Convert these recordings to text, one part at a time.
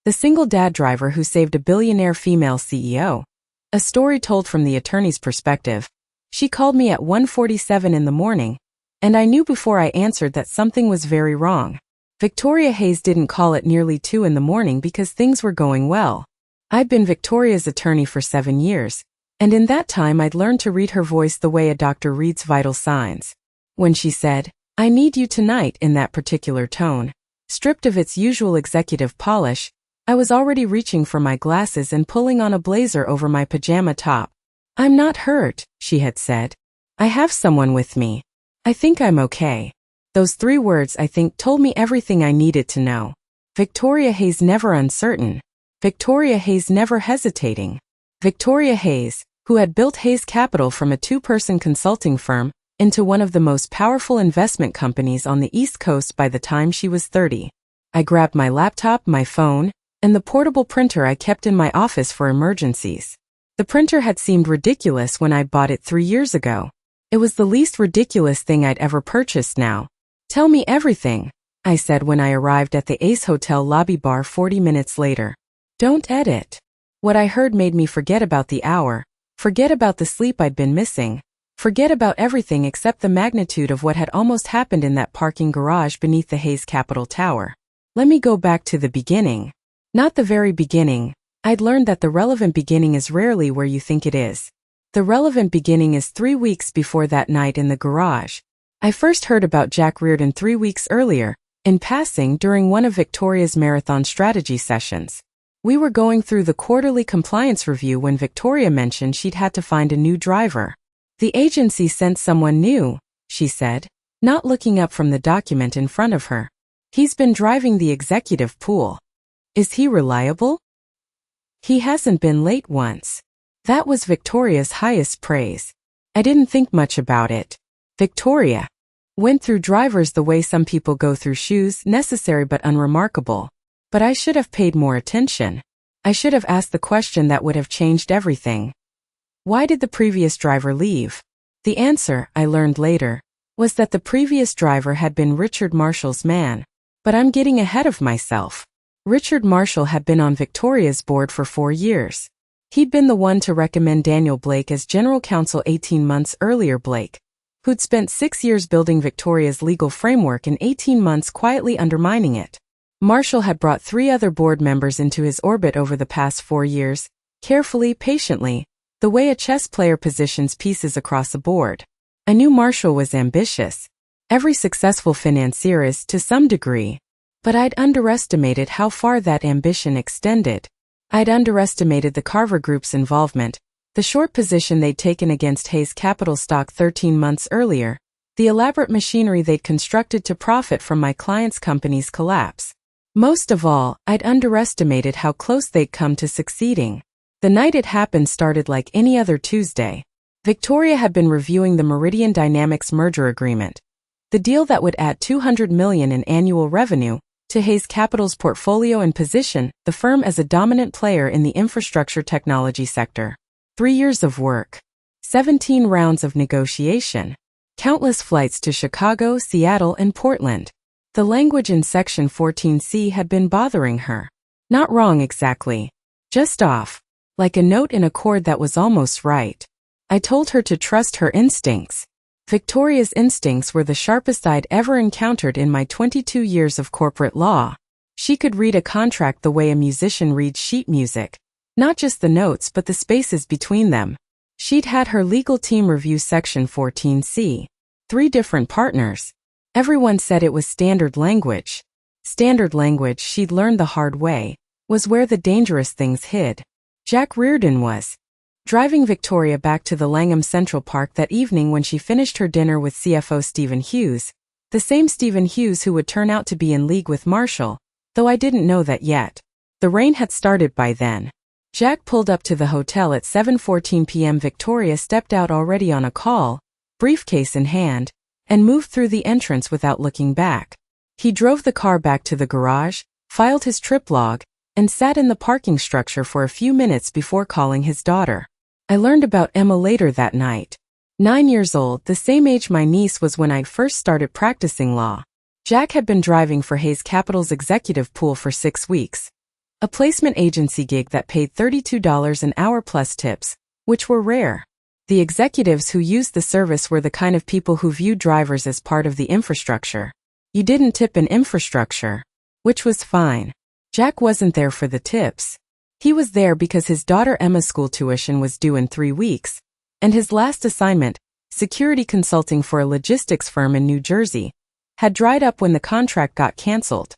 The single dad driver who saved a billionaire female CEO. A story told from the attorney's perspective. She called me at 1:47 in the morning, and I knew before I answered that something was very wrong. Victoria Hayes didn't call at nearly 2 in the morning because things were going well. I'd been Victoria's attorney for 7 years, and in that time I'd learned to read her voice the way a doctor reads vital signs. When she said, "I need you tonight," in that particular tone, stripped of its usual executive polish, I was already reaching for my glasses and pulling on a blazer over my pajama top. "I'm not hurt," she had said. "I have someone with me. I think I'm okay." Those 3 words, I think, told me everything I needed to know. Victoria Hayes never uncertain. Victoria Hayes never hesitating. Victoria Hayes, who had built Hayes Capital from a 2-person consulting firm into one of the most powerful investment companies on the East Coast by the time she was 30. I grabbed my laptop, my phone, and the portable printer I kept in my office for emergencies. The printer had seemed ridiculous when I'd bought it 3 years ago. It was the least ridiculous thing I'd ever purchased now. "Tell me everything," I said when I arrived at the Ace Hotel lobby bar 40 minutes later. "Don't edit." What I heard made me forget about the hour, forget about the sleep I'd been missing, forget about everything except the magnitude of what had almost happened in that parking garage beneath the Hayes Capital Tower. Let me go back to the beginning. Not the very beginning. I'd learned that the relevant beginning is rarely where you think it is. The relevant beginning is 3 weeks before that night in the garage. I first heard about Jack Reardon 3 weeks earlier, in passing during one of Victoria's marathon strategy sessions. We were going through the quarterly compliance review when Victoria mentioned she'd had to find a new driver. "The agency sent someone new," she said, not looking up from the document in front of her. "He's been driving the executive pool. Is he reliable? He hasn't been late once." That was Victoria's highest praise. I didn't think much about it. Victoria went through drivers the way some people go through shoes, necessary but unremarkable. But I should have paid more attention. I should have asked the question that would have changed everything. Why did the previous driver leave? The answer, I learned later, was that the previous driver had been Richard Marshall's man. But I'm getting ahead of myself. Richard Marshall had been on Victoria's board for 4 years. He'd been the one to recommend Daniel Blake as general counsel 18 months earlier. Blake, who'd spent 6 years building Victoria's legal framework and 18 months quietly undermining it. Marshall had brought 3 other board members into his orbit over the past 4 years, carefully, patiently, the way a chess player positions pieces across a board. I knew Marshall was ambitious. Every successful financier is to some degree. But I'd underestimated how far that ambition extended. I'd underestimated the Carver Group's involvement, the short position they'd taken against Hayes Capital stock 13 months earlier, the elaborate machinery they'd constructed to profit from my client's company's collapse. Most of all, I'd underestimated how close they'd come to succeeding. The night it happened started like any other Tuesday. Victoria had been reviewing the Meridian Dynamics merger agreement, the deal that would add $200 million in annual revenue to Hayes Capital's portfolio and position the firm as a dominant player in the infrastructure technology sector. 3 years of work. 17 rounds of negotiation. Countless flights to Chicago, Seattle, and Portland. The language in Section 14C had been bothering her. Not wrong exactly. Just off. Like a note in a chord that was almost right. I told her to trust her instincts. Victoria's instincts were the sharpest I'd ever encountered in my 22 years of corporate law. She could read a contract the way a musician reads sheet music. Not just the notes but the spaces between them. She'd had her legal team review Section 14C. 3 different partners. Everyone said it was standard language. Standard language, she'd learned the hard way, was where the dangerous things hid. Jack Reardon was driving Victoria back to the Langham Central Park that evening when she finished her dinner with CFO Stephen Hughes, the same Stephen Hughes who would turn out to be in league with Marshall, though I didn't know that yet. The rain had started by then. Jack pulled up to the hotel at 7:14 p.m. Victoria stepped out already on a call, briefcase in hand, and moved through the entrance without looking back. He drove the car back to the garage, filed his trip log, and sat in the parking structure for a few minutes before calling his daughter. I learned about Emma later that night. 9 years old, the same age my niece was when I first started practicing law. Jack had been driving for Hayes Capital's executive pool for 6 weeks. A placement agency gig that paid $32 an hour plus tips, which were rare. The executives who used the service were the kind of people who viewed drivers as part of the infrastructure. You didn't tip in infrastructure. Which was fine. Jack wasn't there for the tips. He was there because his daughter Emma's school tuition was due in 3 weeks, and his last assignment, security consulting for a logistics firm in New Jersey, had dried up when the contract got canceled.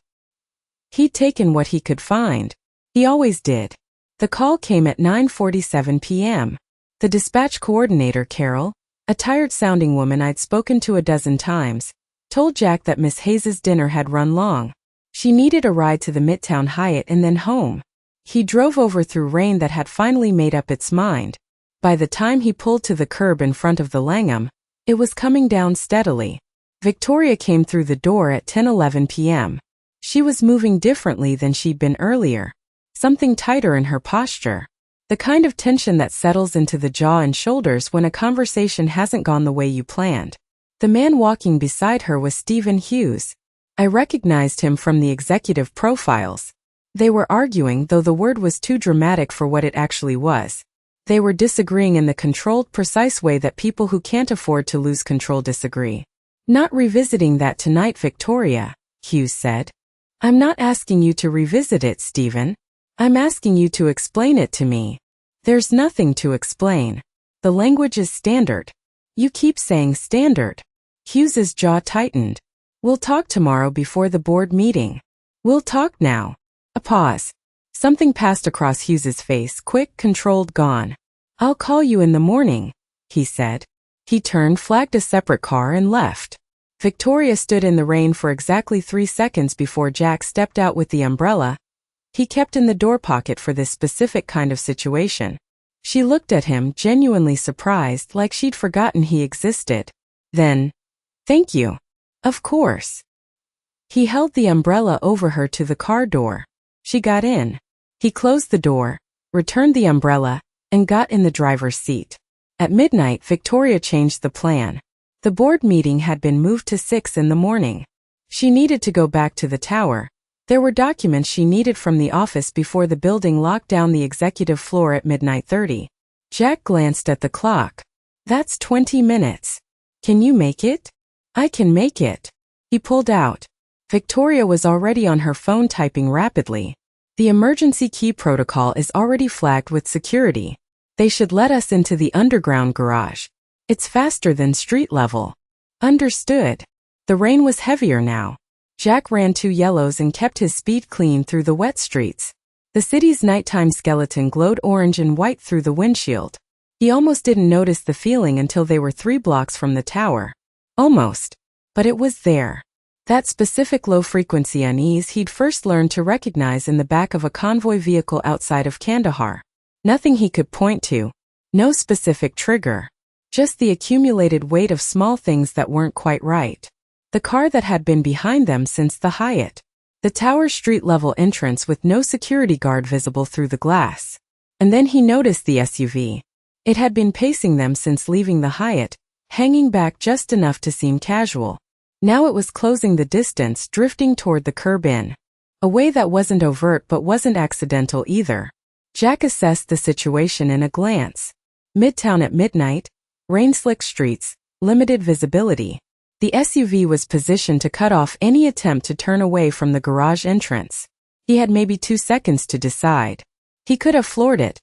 He'd taken what he could find. He always did. The call came at 9:47 p.m. The dispatch coordinator, Carol, a tired-sounding woman I'd spoken to a dozen times, told Jack that Miss Hayes's dinner had run long. She needed a ride to the Midtown Hyatt and then home. He drove over through rain that had finally made up its mind. By the time he pulled to the curb in front of the Langham, it was coming down steadily. Victoria came through the door at 10:11 p.m. She was moving differently than she'd been earlier. Something tighter in her posture. The kind of tension that settles into the jaw and shoulders when a conversation hasn't gone the way you planned. The man walking beside her was Stephen Hughes. I recognized him from the executive profiles. They were arguing, though the word was too dramatic for what it actually was. They were disagreeing in the controlled, precise way that people who can't afford to lose control disagree. Not revisiting that tonight, Victoria, Hughes said. I'm not asking you to revisit it, Stephen. I'm asking you to explain it to me. There's nothing to explain. The language is standard. You keep saying standard. Hughes's jaw tightened. We'll talk tomorrow before the board meeting. We'll talk now. A pause. Something passed across Hughes's face, quick, controlled, gone. I'll call you in the morning, he said. He turned, flagged a separate car and left. Victoria stood in the rain for exactly 3 seconds before Jack stepped out with the umbrella he kept in the door pocket for this specific kind of situation. She looked at him, genuinely surprised, like she'd forgotten he existed. Then, thank you. Of course. He held the umbrella over her to the car door. She got in. He closed the door, returned the umbrella, and got in the driver's seat. At midnight, Victoria changed the plan. The board meeting had been moved to 6 in the morning. She needed to go back to the tower. There were documents she needed from the office before the building locked down the executive floor at midnight 30. Jack glanced at the clock. That's 20 minutes. Can you make it? I can make it. He pulled out. Victoria was already on her phone typing rapidly. The emergency key protocol is already flagged with security. They should let us into the underground garage. It's faster than street level. Understood. The rain was heavier now. Jack ran 2 yellows and kept his speed clean through the wet streets. The city's nighttime skeleton glowed orange and white through the windshield. He almost didn't notice the feeling until they were 3 blocks from the tower. Almost. But it was there. That specific low-frequency unease he'd first learned to recognize in the back of a convoy vehicle outside of Kandahar. Nothing he could point to. No specific trigger. Just the accumulated weight of small things that weren't quite right. The car that had been behind them since the Hyatt. The tower street-level entrance with no security guard visible through the glass. And then he noticed the SUV. It had been pacing them since leaving the Hyatt, hanging back just enough to seem casual. Now it was closing the distance, drifting toward the curb in. A way that wasn't overt but wasn't accidental either. Jack assessed the situation in a glance. Midtown at midnight, rain-slick streets, limited visibility. The SUV was positioned to cut off any attempt to turn away from the garage entrance. He had maybe 2 seconds to decide. He could have floored it,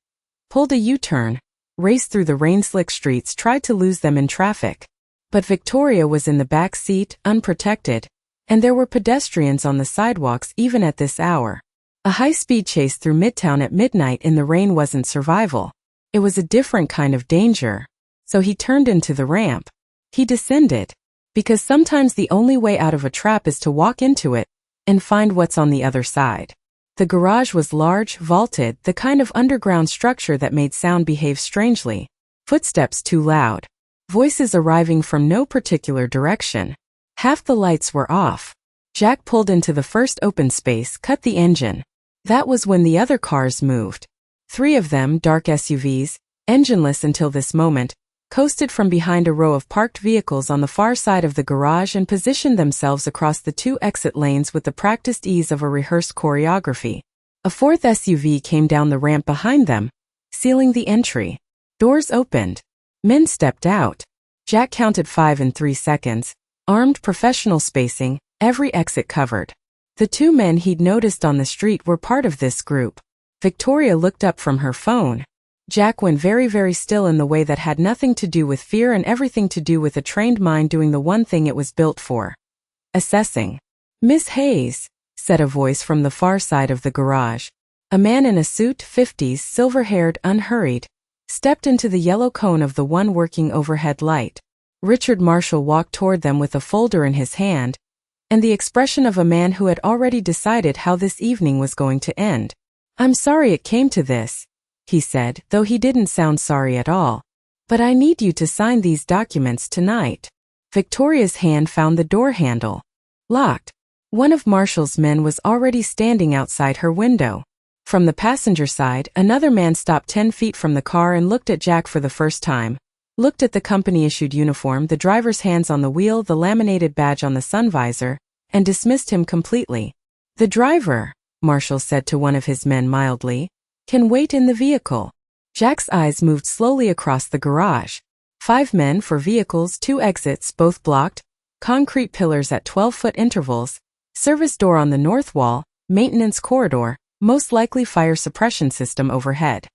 pulled a U-turn, raced through the rain-slick streets, tried to lose them in traffic. But Victoria was in the back seat, unprotected, and there were pedestrians on the sidewalks even at this hour. A high-speed chase through Midtown at midnight in the rain wasn't survival. It was a different kind of danger. So he turned into the ramp. He descended. Because sometimes the only way out of a trap is to walk into it and find what's on the other side. The garage was large, vaulted, the kind of underground structure that made sound behave strangely. Footsteps too loud. Voices arriving from no particular direction. Half the lights were off. Jack pulled into the first open space, cut the engine. That was when the other cars moved. 3 of them, dark SUVs, engineless until this moment, coasted from behind a row of parked vehicles on the far side of the garage and positioned themselves across the 2 exit lanes with the practiced ease of a rehearsed choreography. A fourth SUV came down the ramp behind them, sealing the entry. Doors opened. Men stepped out. Jack counted 5 in 3 seconds, armed professional spacing, every exit covered. The 2 men he'd noticed on the street were part of this group. Victoria looked up from her phone. Jack went very, very still in the way that had nothing to do with fear and everything to do with a trained mind doing the one thing it was built for. Assessing. "Miss Hayes," said a voice from the far side of the garage. A man in a suit, 50s, silver-haired, unhurried, stepped into the yellow cone of the one working overhead light. Richard Marshall walked toward them with a folder in his hand, and the expression of a man who had already decided how this evening was going to end. "I'm sorry it came to this," he said, though he didn't sound sorry at all. "But I need you to sign these documents tonight." Victoria's hand found the door handle. Locked. One of Marshall's men was already standing outside her window. From the passenger side, another man stopped 10 feet from the car and looked at Jack for the first time. Looked at the company-issued uniform, the driver's hands on the wheel, the laminated badge on the sun visor, and dismissed him completely. "The driver," Marshall said to one of his men mildly, "can wait in the vehicle." Jack's eyes moved slowly across the garage. 5 men, 4 vehicles, 2 exits, both blocked, concrete pillars at 12-foot intervals, service door on the north wall, maintenance corridor, most likely fire suppression system overhead.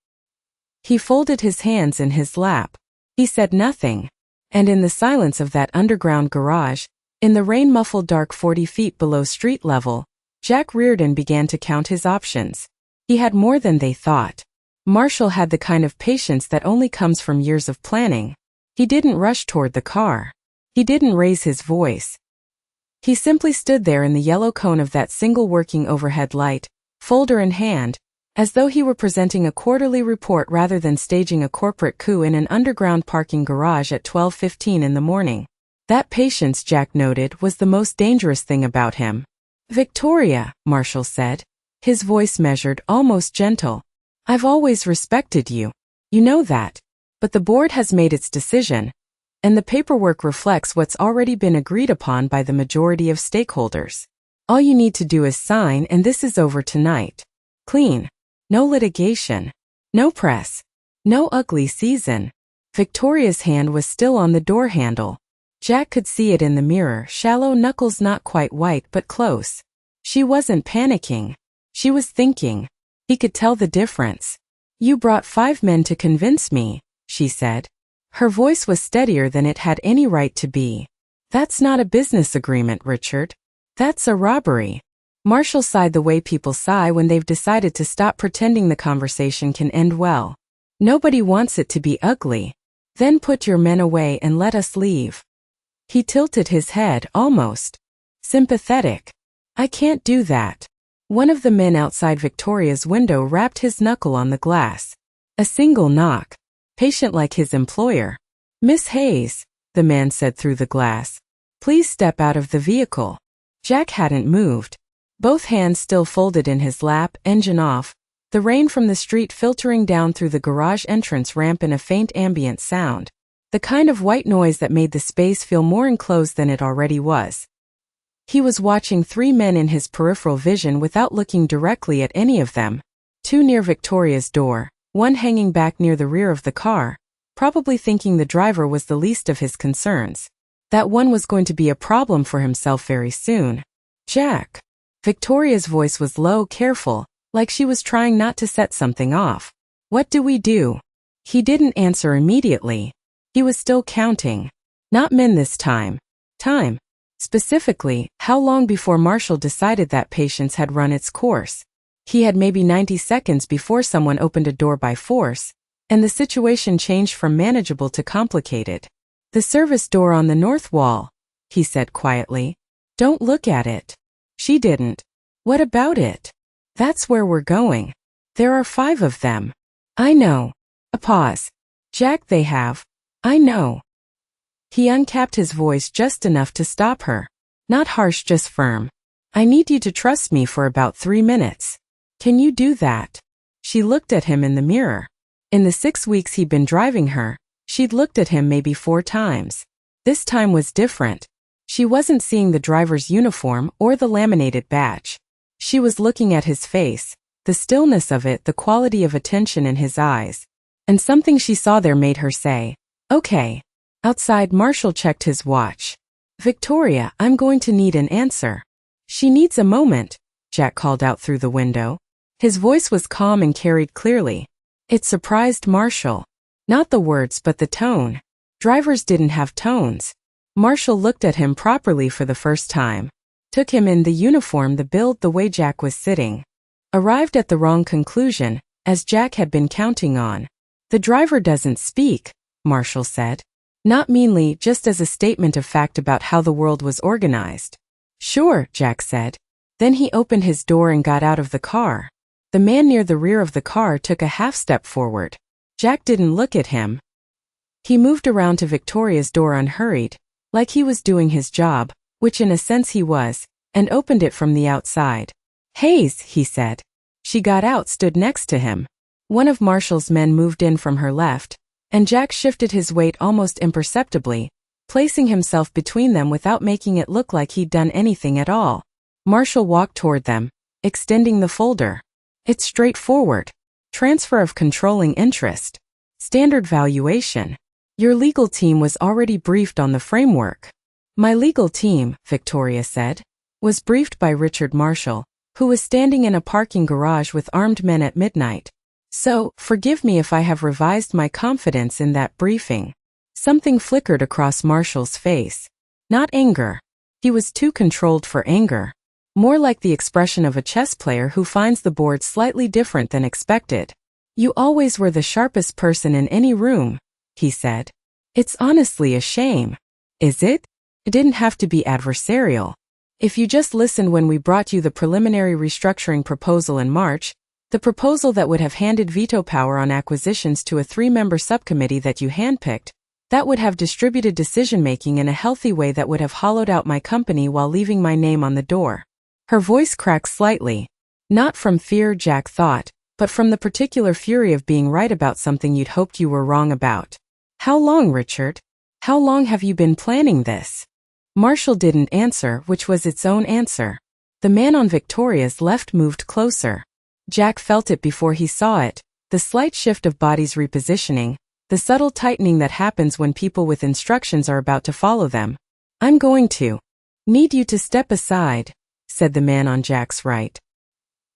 He folded his hands in his lap. He said nothing. And in the silence of that underground garage, in the rain-muffled dark 40 feet below street level, Jack Reardon began to count his options. He had more than they thought. Marshall had the kind of patience that only comes from years of planning. He didn't rush toward the car. He didn't raise his voice. He simply stood there in the yellow cone of that single working overhead light, folder in hand, as though he were presenting a quarterly report rather than staging a corporate coup in an underground parking garage at 12:15 in the morning. That patience, Jack noted, was the most dangerous thing about him. "Victoria," Marshall said, his voice measured, almost gentle. "I've always respected you. You know that. But the board has made its decision, and the paperwork reflects what's already been agreed upon by the majority of stakeholders. All you need to do is sign, and this is over tonight. Clean. No litigation. No press. No ugly season." Victoria's hand was still on the door handle. Jack could see it in the mirror, shallow knuckles not quite white but close. She wasn't panicking. She was thinking. He could tell the difference. "You brought 5 men to convince me," she said. Her voice was steadier than it had any right to be. "That's not a business agreement, Richard. That's a robbery." Marshall sighed the way people sigh when they've decided to stop pretending the conversation can end well. "Nobody wants it to be ugly. Then put your men away and let us leave." He tilted his head, almost sympathetic. "I can't do that." One of the men outside Victoria's window rapped his knuckle on the glass. A single knock. Patient like his employer. "Miss Hayes," the man said through the glass, "please step out of the vehicle." Jack hadn't moved. Both hands still folded in his lap, engine off, the rain from the street filtering down through the garage entrance ramp in a faint ambient sound. The kind of white noise that made the space feel more enclosed than it already was. He was watching 3 men in his peripheral vision without looking directly at any of them. 2 near Victoria's door, 1 hanging back near the rear of the car, probably thinking the driver was the least of his concerns. That one was going to be a problem for himself very soon. "Jack." Victoria's voice was low, careful, like she was trying not to set something off. "What do we do?" He didn't answer immediately. He was still counting. Not men this time. Time. Specifically, how long before Marshall decided that patience had run its course? He had maybe 90 seconds before someone opened a door by force, and the situation changed from manageable to complicated. "The service door on the north wall," he said quietly. "Don't look at it." She didn't. "What about it?" "That's where we're going. There are 5 of them." "I know." A pause. "Jack, they have." "I know." He uncapped his voice just enough to stop her. Not harsh, just firm. "I need you to trust me for about 3 minutes. Can you do that?" She looked at him in the mirror. In the 6 weeks he'd been driving her, she'd looked at him maybe 4 times. This time was different. She wasn't seeing the driver's uniform or the laminated badge. She was looking at his face, The stillness of it, the quality of attention in his eyes. And something she saw there made her say, "Okay." Outside, Marshall checked his watch. "Victoria, I'm going to need an answer." "She needs a moment," Jack called out through the window. His voice was calm and carried clearly. It surprised Marshall. Not the words but the tone. Drivers didn't have tones. Marshall looked at him properly for the first time. Took him in, the uniform, the build, the way Jack was sitting. Arrived at the wrong conclusion, as Jack had been counting on. "The driver doesn't speak," Marshall said. Not meanly, just as a statement of fact about how the world was organized. "Sure," Jack said. Then he opened his door and got out of the car. The man near the rear of the car took a half step forward. Jack didn't look at him. He moved around to Victoria's door unhurried, like he was doing his job, which in a sense he was, and opened it from the outside. "Hayes," he said. She got out, stood next to him. One of Marshall's men moved in from her left, and Jack shifted his weight almost imperceptibly, placing himself between them without making it look like he'd done anything at all. Marshall walked toward them, extending the folder. "It's straightforward. Transfer of controlling interest. Standard valuation. Your legal team was already briefed on the framework." "My legal team," Victoria said, "was briefed by Richard Marshall, who was standing in a parking garage with armed men at midnight. So, forgive me if I have revised my confidence in that briefing." Something flickered across Marshall's face. Not anger. He was too controlled for anger. More like the expression of a chess player who finds the board slightly different than expected. "You always were the sharpest person in any room," he said. "It's honestly a shame." "Is it?" "It didn't have to be adversarial. If you just listened when we brought you the preliminary restructuring proposal in March, the proposal that would have handed veto power on acquisitions to a 3-member subcommittee that you handpicked, that would have distributed decision-making in a healthy way, that would have hollowed out my company while leaving my name on the door." Her voice cracked slightly. Not from fear, Jack thought, but from the particular fury of being right about something you'd hoped you were wrong about. "How long, Richard? How long have you been planning this?" Marshall didn't answer, which was its own answer. The man on Victoria's left moved closer. Jack felt it before he saw it, the slight shift of bodies repositioning, the subtle tightening that happens when people with instructions are about to follow them. "I'm going to need you to step aside," said the man on Jack's right.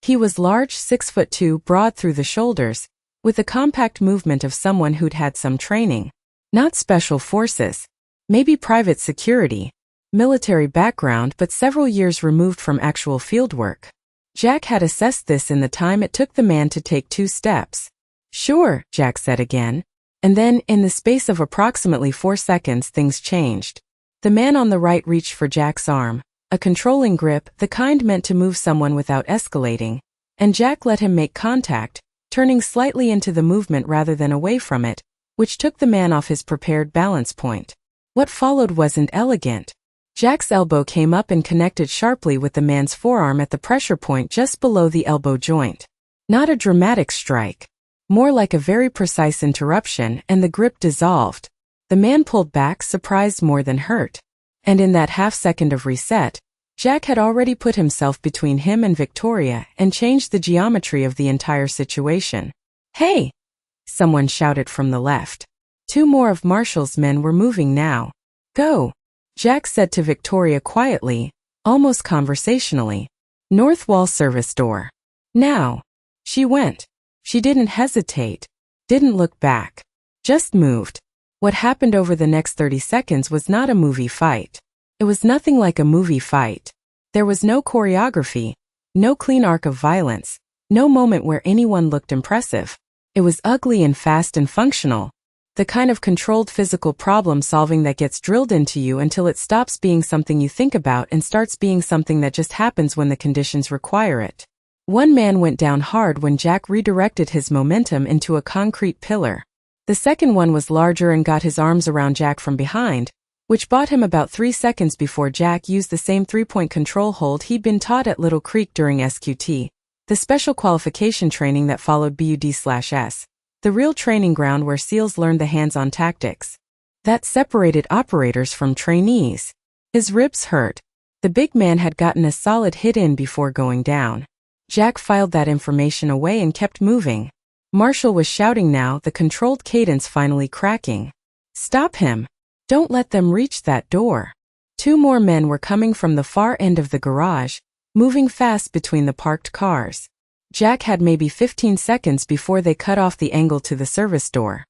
He was large, 6'2", broad through the shoulders, with the compact movement of someone who'd had some training. Not special forces. Maybe private security. Military background, but several years removed from actual fieldwork. Jack had assessed this in the time it took the man to take 2 steps. "Sure," Jack said again. And then, in the space of approximately 4 seconds, things changed. The man on the right reached for Jack's arm. A controlling grip, the kind meant to move someone without escalating, and Jack let him make contact, turning slightly into the movement rather than away from it, which took the man off his prepared balance point. What followed wasn't elegant. Jack's elbow came up and connected sharply with the man's forearm at the pressure point just below the elbow joint. Not a dramatic strike. More like a very precise interruption, and the grip dissolved. The man pulled back, surprised more than hurt. And in that half-second of reset, Jack had already put himself between him and Victoria and changed the geometry of the entire situation. "Hey!" someone shouted from the left. 2 more of Marshall's men were moving now. "Go," Jack said to Victoria quietly, almost conversationally. "North wall service door. Now." She went. She didn't hesitate. Didn't look back. Just moved. What happened over the next 30 seconds was not a movie fight. It was nothing like a movie fight. There was no choreography, no clean arc of violence, no moment where anyone looked impressive. It was ugly and fast and functional. The kind of controlled physical problem solving that gets drilled into you until it stops being something you think about and starts being something that just happens when the conditions require it. One man went down hard when Jack redirected his momentum into a concrete pillar. The second one was larger and got his arms around Jack from behind, which bought him about 3 seconds before Jack used the same 3-point control hold he'd been taught at Little Creek during SQT, the special qualification training that followed BUD/S, the real training ground where SEALs learned the hands-on tactics. That separated operators from trainees. His ribs hurt. The big man had gotten a solid hit in before going down. Jack filed that information away and kept moving. Marshall was shouting now, the controlled cadence finally cracking. Stop him! Don't let them reach that door. 2 more men were coming from the far end of the garage, moving fast between the parked cars. Jack had maybe 15 seconds before they cut off the angle to the service door.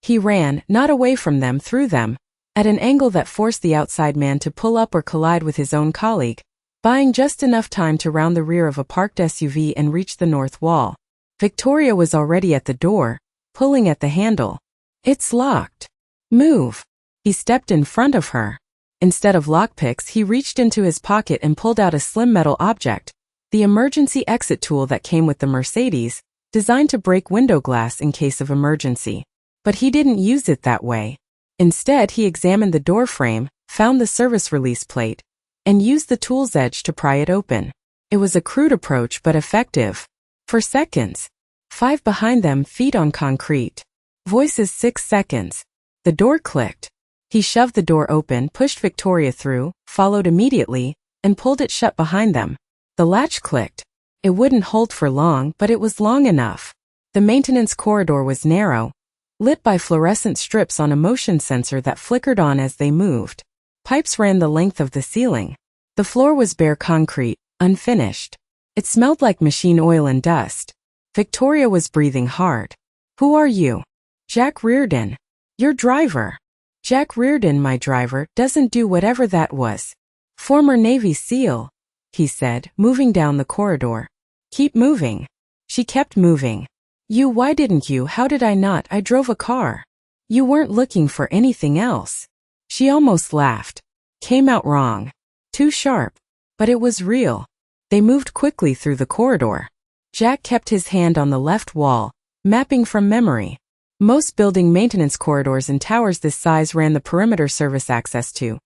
He ran, not away from them, through them, at an angle that forced the outside man to pull up or collide with his own colleague, buying just enough time to round the rear of a parked SUV and reach the north wall. Victoria was already at the door, pulling at the handle. It's locked. Move. He stepped in front of her. Instead of lockpicks, he reached into his pocket and pulled out a slim metal object, the emergency exit tool that came with the Mercedes, designed to break window glass in case of emergency. But he didn't use it that way. Instead, he examined the door frame, found the service release plate, and used the tool's edge to pry it open. It was a crude approach but effective. For seconds. 5 behind them, feet on concrete. Voices 6 seconds. The door clicked. He shoved the door open, pushed Victoria through, followed immediately, and pulled it shut behind them. The latch clicked. It wouldn't hold for long, but it was long enough. The maintenance corridor was narrow, lit by fluorescent strips on a motion sensor that flickered on as they moved. Pipes ran the length of the ceiling. The floor was bare concrete, unfinished. It smelled like machine oil and dust. Victoria was breathing hard. Who are you? Jack Reardon. Your driver. Jack Reardon, my driver, doesn't do whatever that was. Former Navy SEAL, he said, moving down the corridor. Keep moving. She kept moving. Why didn't you? How did I not? I drove a car. You weren't looking for anything else. She almost laughed. Came out wrong. Too sharp. But it was real. They moved quickly through the corridor. Jack kept his hand on the left wall, mapping from memory. Most building maintenance corridors in towers this size ran the perimeter service access to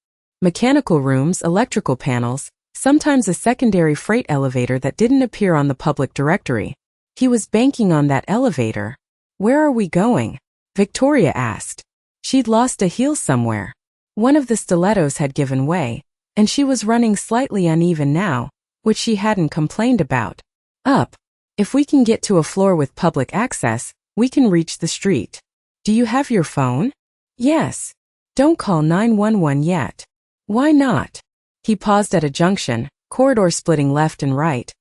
mechanical rooms, electrical panels, sometimes a secondary freight elevator that didn't appear on the public directory. He was banking on that elevator. Where are we going? Victoria asked. She'd lost a heel somewhere. One of the stilettos had given way, and she was running slightly uneven now, which she hadn't complained about. Up. If we can get to a floor with public access, we can reach the street. Do you have your phone? Yes. Don't call 911 yet. Why not? He paused at a junction, corridor splitting left and right.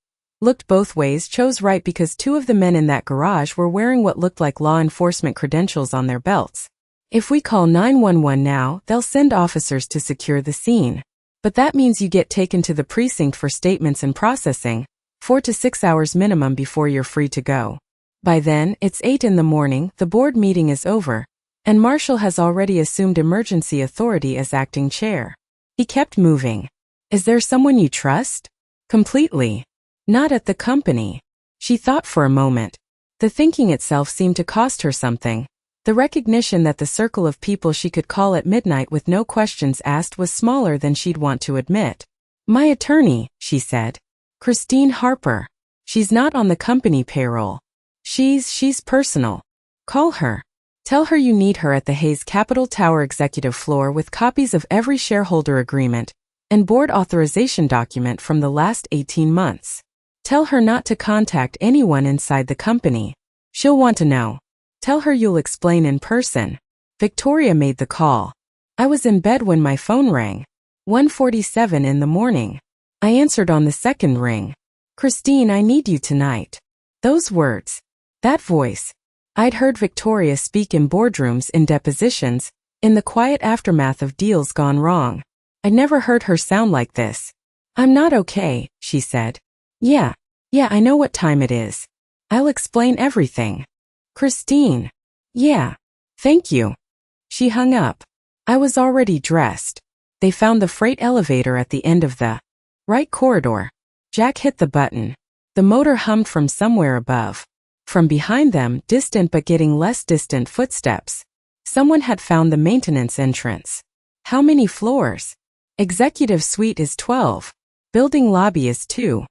Looked both ways, chose right because 2 of the men in that garage were wearing what looked like law enforcement credentials on their belts. If we call 911 now, they'll send officers to secure the scene. But that means you get taken to the precinct for statements and processing, 4 to 6 hours minimum before you're free to go. By then, it's 8 in the morning, the board meeting is over, and Marshall has already assumed emergency authority as acting chair. He kept moving. Is there someone you trust? Completely. Not at the company. She thought for a moment. The thinking itself seemed to cost her something. The recognition that the circle of people she could call at midnight with no questions asked was smaller than she'd want to admit. My attorney, she said. Christine Harper. She's not on the company payroll. She's personal. Call her. Tell her you need her at the Hayes Capital Tower executive floor with copies of every shareholder agreement and board authorization document from the last 18 months. Tell her not to contact anyone inside the company. She'll want to know. Tell her you'll explain in person. Victoria made the call. I was in bed when my phone rang. 1:47 in the morning. I answered on the second ring. Christine, I need you tonight. Those words. That voice. I'd heard Victoria speak in boardrooms, in depositions, in the quiet aftermath of deals gone wrong. I'd never heard her sound like this. I'm not okay, she said. Yeah, I know what time it is. I'll explain everything. Christine. Yeah. Thank you. She hung up. I was already dressed. They found the freight elevator at the end of the right corridor. Jack hit the button. The motor hummed from somewhere above. From behind them, distant but getting less distant footsteps. Someone had found the maintenance entrance. How many floors? Executive suite is 12. Building lobby is 2.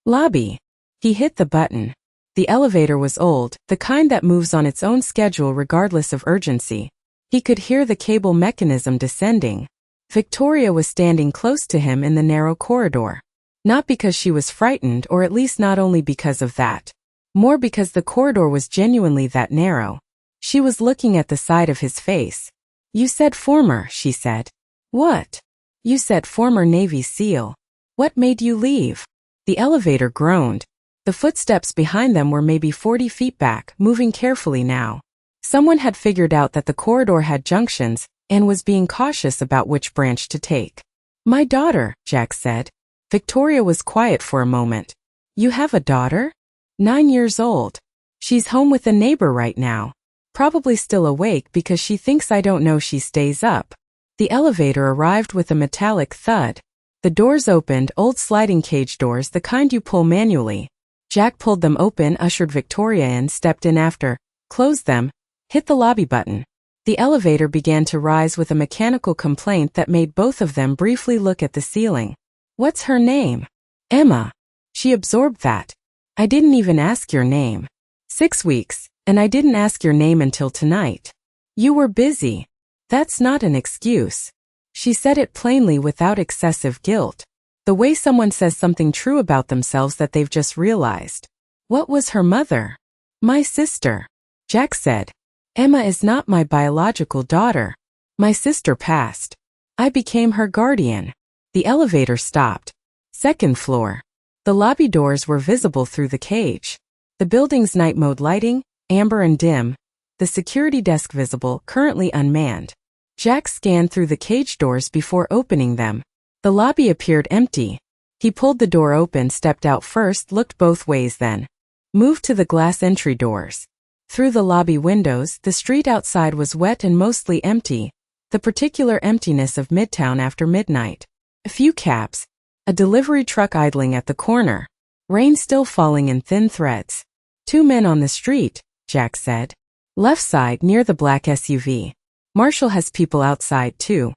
Lobby. He hit the button. The elevator was old, the kind that moves on its own schedule regardless of urgency. He could hear the cable mechanism descending. Victoria was standing close to him in the narrow corridor. Not because she was frightened, or at least not only because of that. More because the corridor was genuinely that narrow. She was looking at the side of his face. "You said former," she said. "What?" "You said former Navy SEAL. What made you leave?" The elevator groaned. The footsteps behind them were maybe 40 feet back, moving carefully now. Someone had figured out that the corridor had junctions and was being cautious about which branch to take. "My daughter," Jack said. Victoria was quiet for a moment. "You have a daughter?" 9 years old. She's home with a neighbor right now. Probably still awake because she thinks I don't know she stays up. The elevator arrived with a metallic thud. The doors opened, old sliding cage doors, the kind you pull manually. Jack pulled them open, ushered Victoria in, stepped in after, closed them, hit the lobby button. The elevator began to rise with a mechanical complaint that made both of them briefly look at the ceiling. "What's her name?" "Emma." She absorbed that. "I didn't even ask your name." 6 weeks, and I didn't ask your name until tonight. "You were busy." "That's not an excuse." She said it plainly without excessive guilt. The way someone says something true about themselves that they've just realized. "What was her mother?" "My sister." Jack said. "Emma is not my biological daughter. My sister passed. I became her guardian." The elevator stopped. Second floor. The lobby doors were visible through the cage. The building's night mode lighting, amber and dim. The security desk visible, currently unmanned. Jack scanned through the cage doors before opening them. The lobby appeared empty. He pulled the door open, stepped out first, looked both ways, then moved to the glass entry doors. Through the lobby windows, the street outside was wet and mostly empty, the particular emptiness of Midtown after midnight. A few cabs. A delivery truck idling at the corner. Rain still falling in thin threads. 2 men on the street, Jack said. Left side near the black SUV. Marshall has people outside too.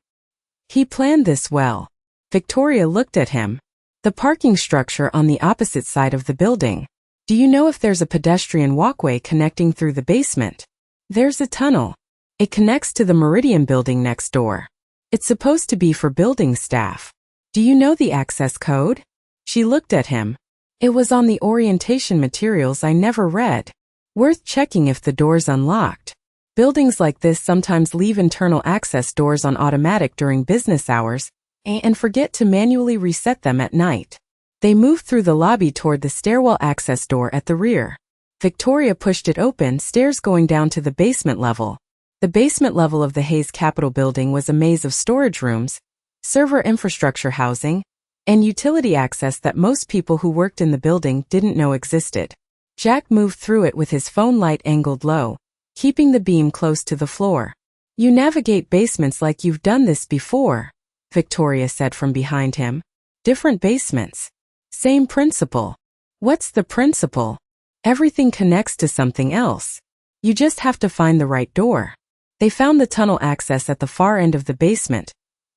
He planned this well. Victoria looked at him. The parking structure on the opposite side of the building. "Do you know if there's a pedestrian walkway connecting through the basement?" "There's a tunnel. It connects to the Meridian building next door. It's supposed to be for building staff. Do you know the access code?" She looked at him. "It was on the orientation materials I never read. Worth checking if the door's unlocked. Buildings like this sometimes leave internal access doors on automatic during business hours and forget to manually reset them at night." They moved through the lobby toward the stairwell access door at the rear. Victoria pushed it open, stairs going down to the basement level. The basement level of the Hayes Capitol building was a maze of storage rooms, server infrastructure housing, and utility access that most people who worked in the building didn't know existed. Jack moved through it with his phone light angled low, keeping the beam close to the floor. "You navigate basements like you've done this before," Victoria said from behind him. "Different basements. Same principle." "What's the principle?" "Everything connects to something else. You just have to find the right door." They found the tunnel access at the far end of the basement.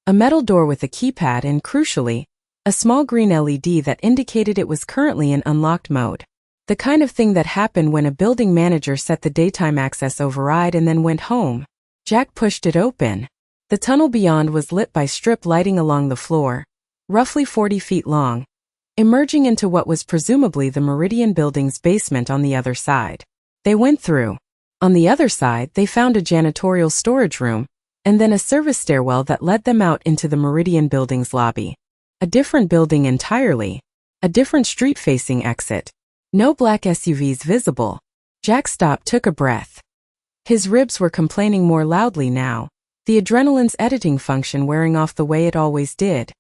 A metal door with a keypad and, crucially, a small green LED that indicated it was currently in unlocked mode. The kind of thing that happened when a building manager set the daytime access override and then went home. Jack pushed it open. The tunnel beyond was lit by strip lighting along the floor, roughly 40 feet long, emerging into what was presumably the Meridian building's basement on the other side. They went through. On the other side, they found a janitorial storage room, and then a service stairwell that led them out into the Meridian building's lobby. A different building entirely. A different street-facing exit. No black SUVs visible. Jack stopped, took a breath. His ribs were complaining more loudly now, the adrenaline's editing function wearing off the way it always did.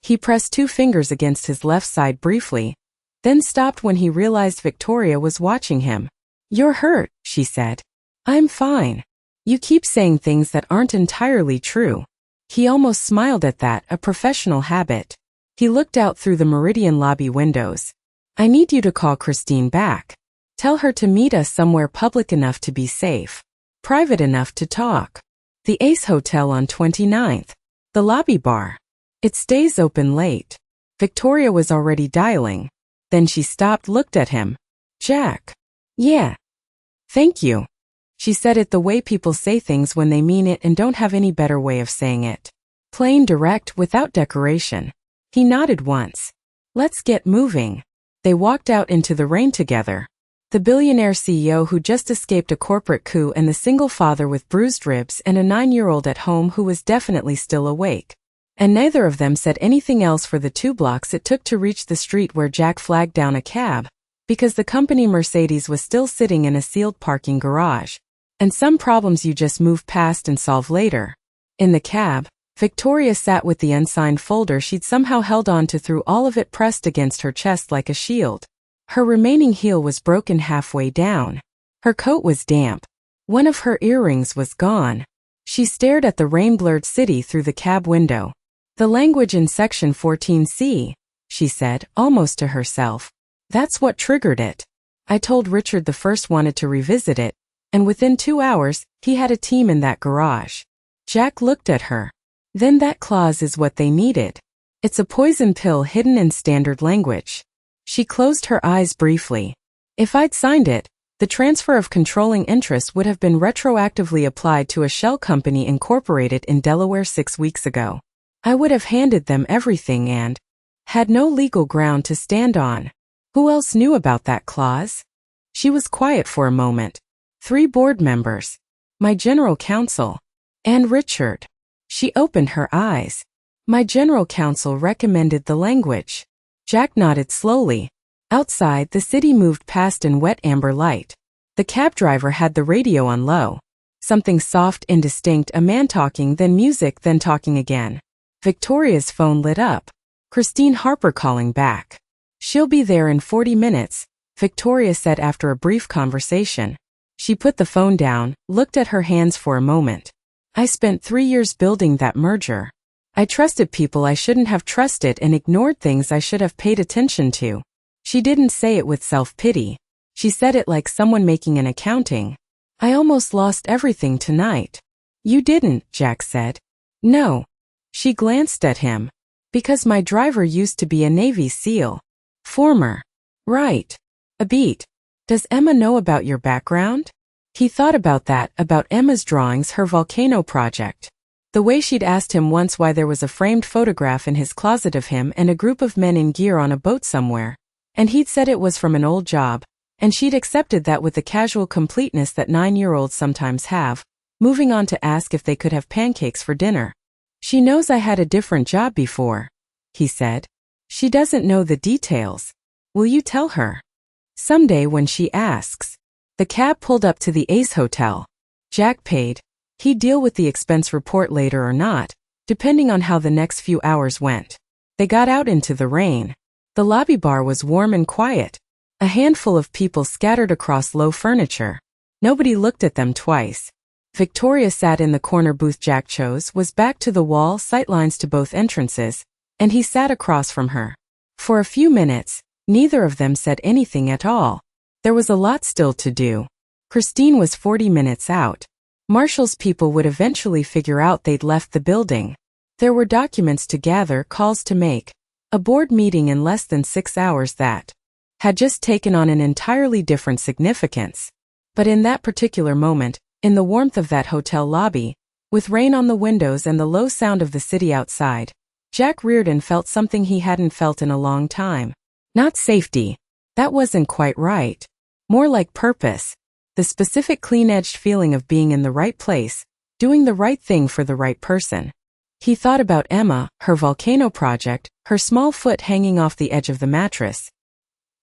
He pressed 2 fingers against his left side briefly, then stopped when he realized Victoria was watching him. "You're hurt," she said. "I'm fine. You keep saying things that aren't entirely true." He almost smiled at that, a professional habit. He looked out through the Meridian lobby windows. "I need you to call Christine back. Tell her to meet us somewhere public enough to be safe. Private enough to talk. The Ace Hotel on 29th. The lobby bar. It stays open late." Victoria was already dialing. Then she stopped, looked at him. "Jack." "Yeah. Thank you." She said it the way people say things when they mean it and don't have any better way of saying it. Plain, direct, without decoration. He nodded once. Let's get moving. They walked out into the rain together. The billionaire CEO who just escaped a corporate coup and the single father with bruised ribs and a 9-year-old at home who was definitely still awake. And neither of them said anything else for the 2 blocks it took to reach the street where Jack flagged down a cab, because the company Mercedes was still sitting in a sealed parking garage. And some problems you just move past and solve later. In the cab, Victoria sat with the unsigned folder she'd somehow held on to through all of it pressed against her chest like a shield. Her remaining heel was broken halfway down. Her coat was damp. One of her earrings was gone. She stared at the rain-blurred city through the cab window. The language in Section 14C, she said, almost to herself. That's what triggered it. I told Richard the first wanted to revisit it, and within 2 hours, he had a team in that garage. Jack looked at her. Then that clause is what they needed. It's a poison pill hidden in standard language. She closed her eyes briefly. If I'd signed it, the transfer of controlling interest would have been retroactively applied to a shell company incorporated in Delaware 6 weeks ago. I would have handed them everything and had no legal ground to stand on. Who else knew about that clause? She was quiet for a moment. 3 board members. My general counsel. And Richard. She opened her eyes. My general counsel recommended the language. Jack nodded slowly. Outside, the city moved past in wet amber light. The cab driver had the radio on low. Something soft, indistinct, a man talking, then music, then talking again. Victoria's phone lit up. Christine Harper calling back. She'll be there in 40 minutes, Victoria said after a brief conversation. She put the phone down, looked at her hands for a moment. I spent 3 years building that merger. I trusted people I shouldn't have trusted and ignored things I should have paid attention to. She didn't say it with self-pity. She said it like someone making an accounting. I almost lost everything tonight. You didn't, Jack said. No. She glanced at him. Because my driver used to be a Navy SEAL. Former. Right. A beat. Does Emma know about your background? He thought about that, about Emma's drawings, her volcano project. The way she'd asked him once why there was a framed photograph in his closet of him and a group of men in gear on a boat somewhere. And he'd said it was from an old job, and she'd accepted that with the casual completeness that 9-year-olds sometimes have, moving on to ask if they could have pancakes for dinner. She knows I had a different job before, he said. She doesn't know the details. Will you tell her? Someday when she asks. The cab pulled up to the Ace Hotel. Jack paid. He'd deal with the expense report later or not, depending on how the next few hours went. They got out into the rain. The lobby bar was warm and quiet. A handful of people scattered across low furniture. Nobody looked at them twice. Victoria sat in the corner booth Jack chose, was back to the wall, sightlines to both entrances, and he sat across from her. For a few minutes, neither of them said anything at all. There was a lot still to do. Christine was 40 minutes out. Marshall's people would eventually figure out they'd left the building. There were documents to gather, calls to make. A board meeting in less than 6 hours that had just taken on an entirely different significance. But in that particular moment, in the warmth of that hotel lobby, with rain on the windows and the low sound of the city outside, Jack Reardon felt something he hadn't felt in a long time. Not safety. That wasn't quite right. More like purpose. The specific clean-edged feeling of being in the right place, doing the right thing for the right person. He thought about Emma, her volcano project, her small foot hanging off the edge of the mattress.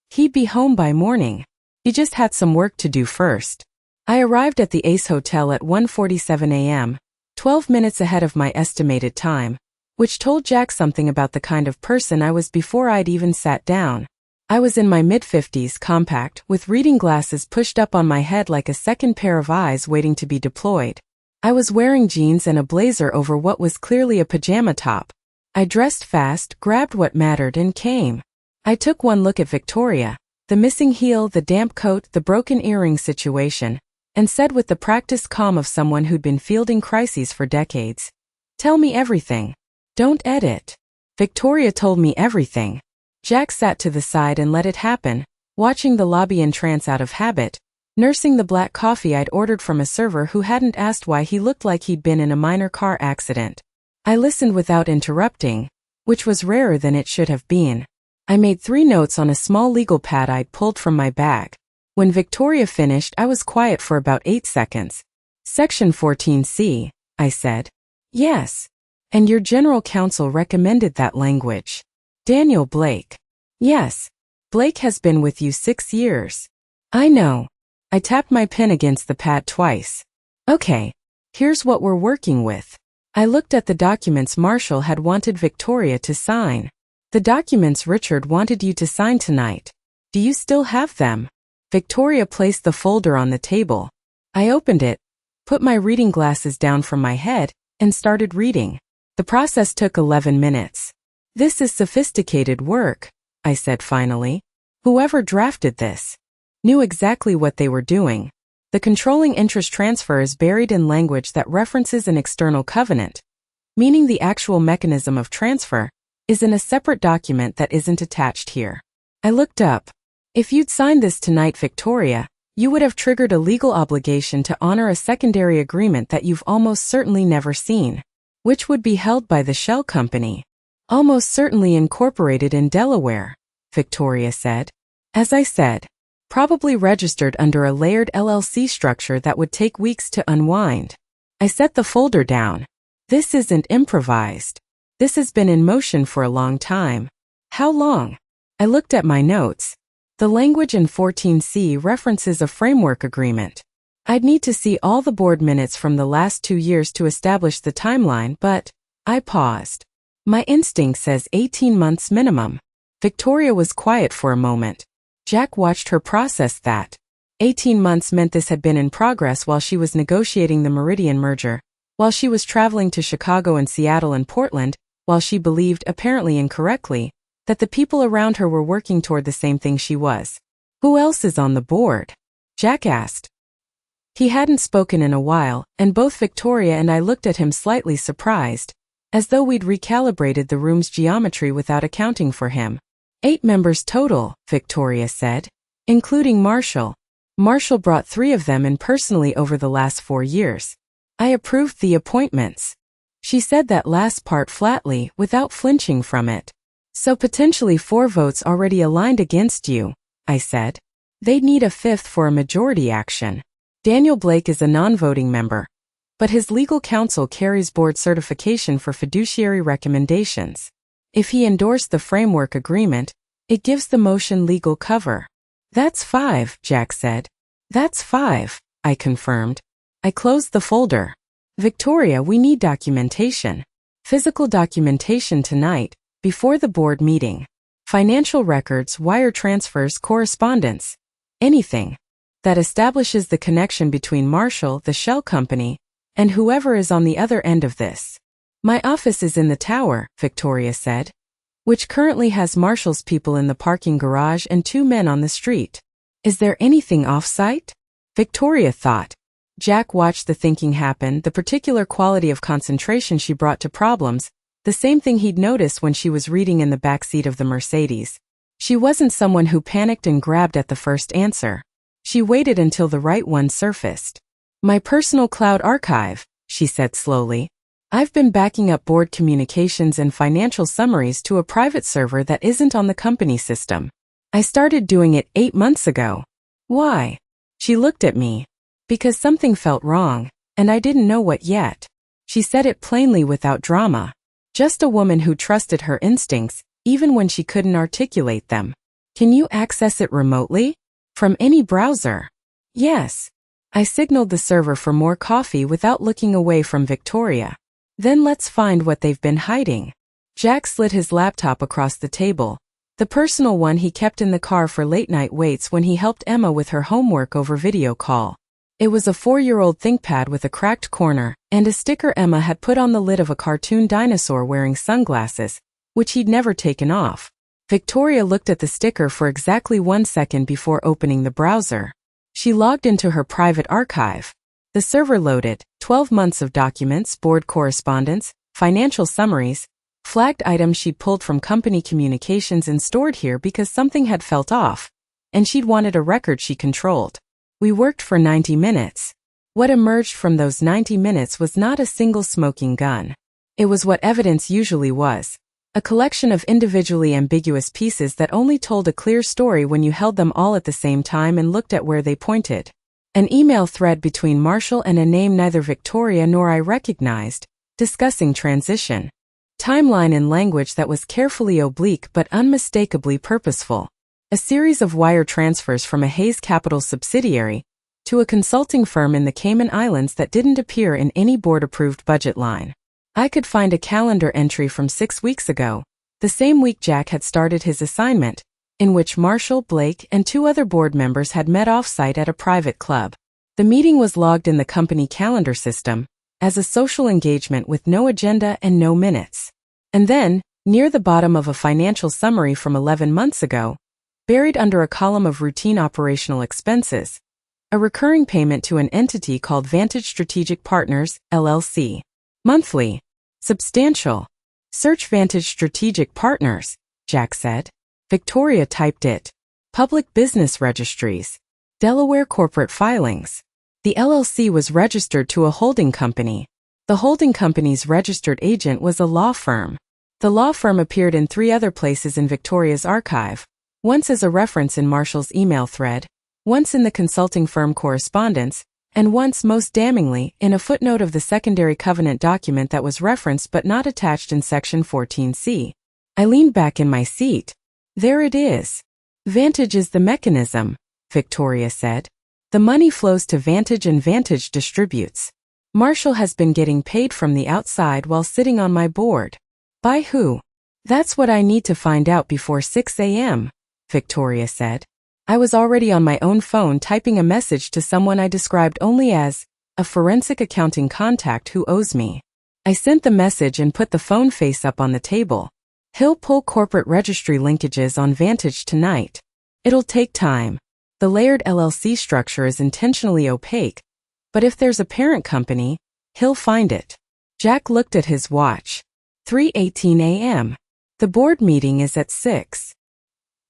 He'd be home by morning. He just had some work to do first. I arrived at the Ace Hotel at 1:47 a.m., 12 minutes ahead of my estimated time, which told Jack something about the kind of person I was before I'd even sat down. I was in my mid-50s, compact, with reading glasses pushed up on my head like a second pair of eyes waiting to be deployed. I was wearing jeans and a blazer over what was clearly a pajama top. I dressed fast, grabbed what mattered and came. I took one look at Victoria, the missing heel, the damp coat, the broken earring situation, and said with the practiced calm of someone who'd been fielding crises for decades, "Tell me everything. Don't edit." Victoria told me everything. Jack sat to the side and let it happen, watching the lobby in trance out of habit, nursing the black coffee I'd ordered from a server who hadn't asked why he looked like he'd been in a minor car accident. I listened without interrupting, which was rarer than it should have been. I made 3 notes on a small legal pad I'd pulled from my bag. When Victoria finished, I was quiet for about 8 seconds. Section 14C, I said. Yes. And your general counsel recommended that language. Daniel Blake. Yes. Blake has been with you 6 years. I know. I tapped my pen against the pad twice. Okay. Here's what we're working with. I looked at the documents Marshall had wanted Victoria to sign. The documents Richard wanted you to sign tonight. Do you still have them? Victoria placed the folder on the table. I opened it, put my reading glasses down from my head, and started reading. The process took 11 minutes. This is sophisticated work, I said finally. Whoever drafted this knew exactly what they were doing. The controlling interest transfer is buried in language that references an external covenant, meaning the actual mechanism of transfer is in a separate document that isn't attached here. I looked up. If you'd signed this tonight, Victoria, you would have triggered a legal obligation to honor a secondary agreement that you've almost certainly never seen, which would be held by the shell company, almost certainly incorporated in Delaware, Victoria said. As I said, probably registered under a layered LLC structure that would take weeks to unwind. I set the folder down. This isn't improvised. This has been in motion for a long time. How long? I looked at my notes. The language in 14C references a framework agreement. I'd need to see all the board minutes from the last 2 years to establish the timeline, but I paused. My instinct says 18 months minimum. Victoria was quiet for a moment. Jack watched her process that. 18 months meant this had been in progress while she was negotiating the Meridian merger, while she was traveling to Chicago and Seattle and Portland, while she believed, apparently incorrectly, that the people around her were working toward the same thing she was. Who else is on the board? Jack asked. He hadn't spoken in a while, and both Victoria and I looked at him slightly surprised, as though we'd recalibrated the room's geometry without accounting for him. 8 members total, Victoria said, including Marshall. Marshall brought 3 of them in personally over the last 4 years. I approved the appointments. She said that last part flatly, without flinching from it. So potentially 4 votes already aligned against you, I said. They'd need a 5th for a majority action. Daniel Blake is a non-voting member, but his legal counsel carries board certification for fiduciary recommendations. If he endorsed the framework agreement, it gives the motion legal cover. That's 5, Jack said. That's 5, I confirmed. I closed the folder. Victoria, we need documentation. Physical documentation tonight, before the board meeting. Financial records, wire transfers, correspondence. Anything that establishes the connection between Marshall, the shell company, and whoever is on the other end of this. My office is in the tower, Victoria said, which currently has Marshall's people in the parking garage and 2 men on the street. Is there anything off-site? Victoria thought. Jack watched the thinking happen, the particular quality of concentration she brought to problems, the same thing he'd noticed when she was reading in the back seat of the Mercedes. She wasn't someone who panicked and grabbed at the first answer. She waited until the right one surfaced. My personal cloud archive, she said slowly. I've been backing up board communications and financial summaries to a private server that isn't on the company system. I started doing it 8 months ago. Why? She looked at me. Because something felt wrong, and I didn't know what yet. She said it plainly without drama. Just a woman who trusted her instincts, even when she couldn't articulate them. Can you access it remotely? From any browser? Yes. I signaled the server for more coffee without looking away from Victoria. Then let's find what they've been hiding. Jack slid his laptop across the table, the personal one he kept in the car for late-night waits when he helped Emma with her homework over video call. It was a 4-year-old ThinkPad with a cracked corner, and a sticker Emma had put on the lid of a cartoon dinosaur wearing sunglasses, which he'd never taken off. Victoria looked at the sticker for exactly 1 second before opening the browser. She logged into her private archive. The server loaded 12 months of documents, board correspondence, financial summaries, flagged items she'd pulled from company communications and stored here because something had felt off, and she'd wanted a record she controlled. We worked for 90 minutes. What emerged from those 90 minutes was not a single smoking gun. It was what evidence usually was. A collection of individually ambiguous pieces that only told a clear story when you held them all at the same time and looked at where they pointed. An email thread between Marshall and a name neither Victoria nor I recognized, discussing transition. Timeline in language that was carefully oblique but unmistakably purposeful. A series of wire transfers from a Hayes Capital subsidiary to a consulting firm in the Cayman Islands that didn't appear in any board-approved budget line. I could find a calendar entry from 6 weeks ago, the same week Jack had started his assignment, in which Marshall, Blake, and 2 other board members had met off-site at a private club. The meeting was logged in the company calendar system as a social engagement with no agenda and no minutes. And then, near the bottom of a financial summary from 11 months ago, buried under a column of routine operational expenses, a recurring payment to an entity called Vantage Strategic Partners, LLC. Monthly. Substantial. Search Vantage Strategic Partners, Jack said. Victoria typed it. Public Business Registries. Delaware Corporate Filings. The LLC was registered to a holding company. The holding company's registered agent was a law firm. The law firm appeared in 3 other places in Victoria's archive, once as a reference in Marshall's email thread, once in the consulting firm correspondence, and once, most damningly, in a footnote of the secondary covenant document that was referenced but not attached in Section 14C. I leaned back in my seat. There it is. Vantage is the mechanism, Victoria said. The money flows to Vantage and Vantage distributes. Marshall has been getting paid from the outside while sitting on my board. By who? That's what I need to find out before 6 a.m., Victoria said. I was already on my own phone typing a message to someone I described only as a forensic accounting contact who owes me. I sent the message and put the phone face up on the table. He'll pull corporate registry linkages on Vantage tonight. It'll take time. The layered LLC structure is intentionally opaque, but if there's a parent company, he'll find it. Jack looked at his watch. 3:18 a.m. The board meeting is at 6.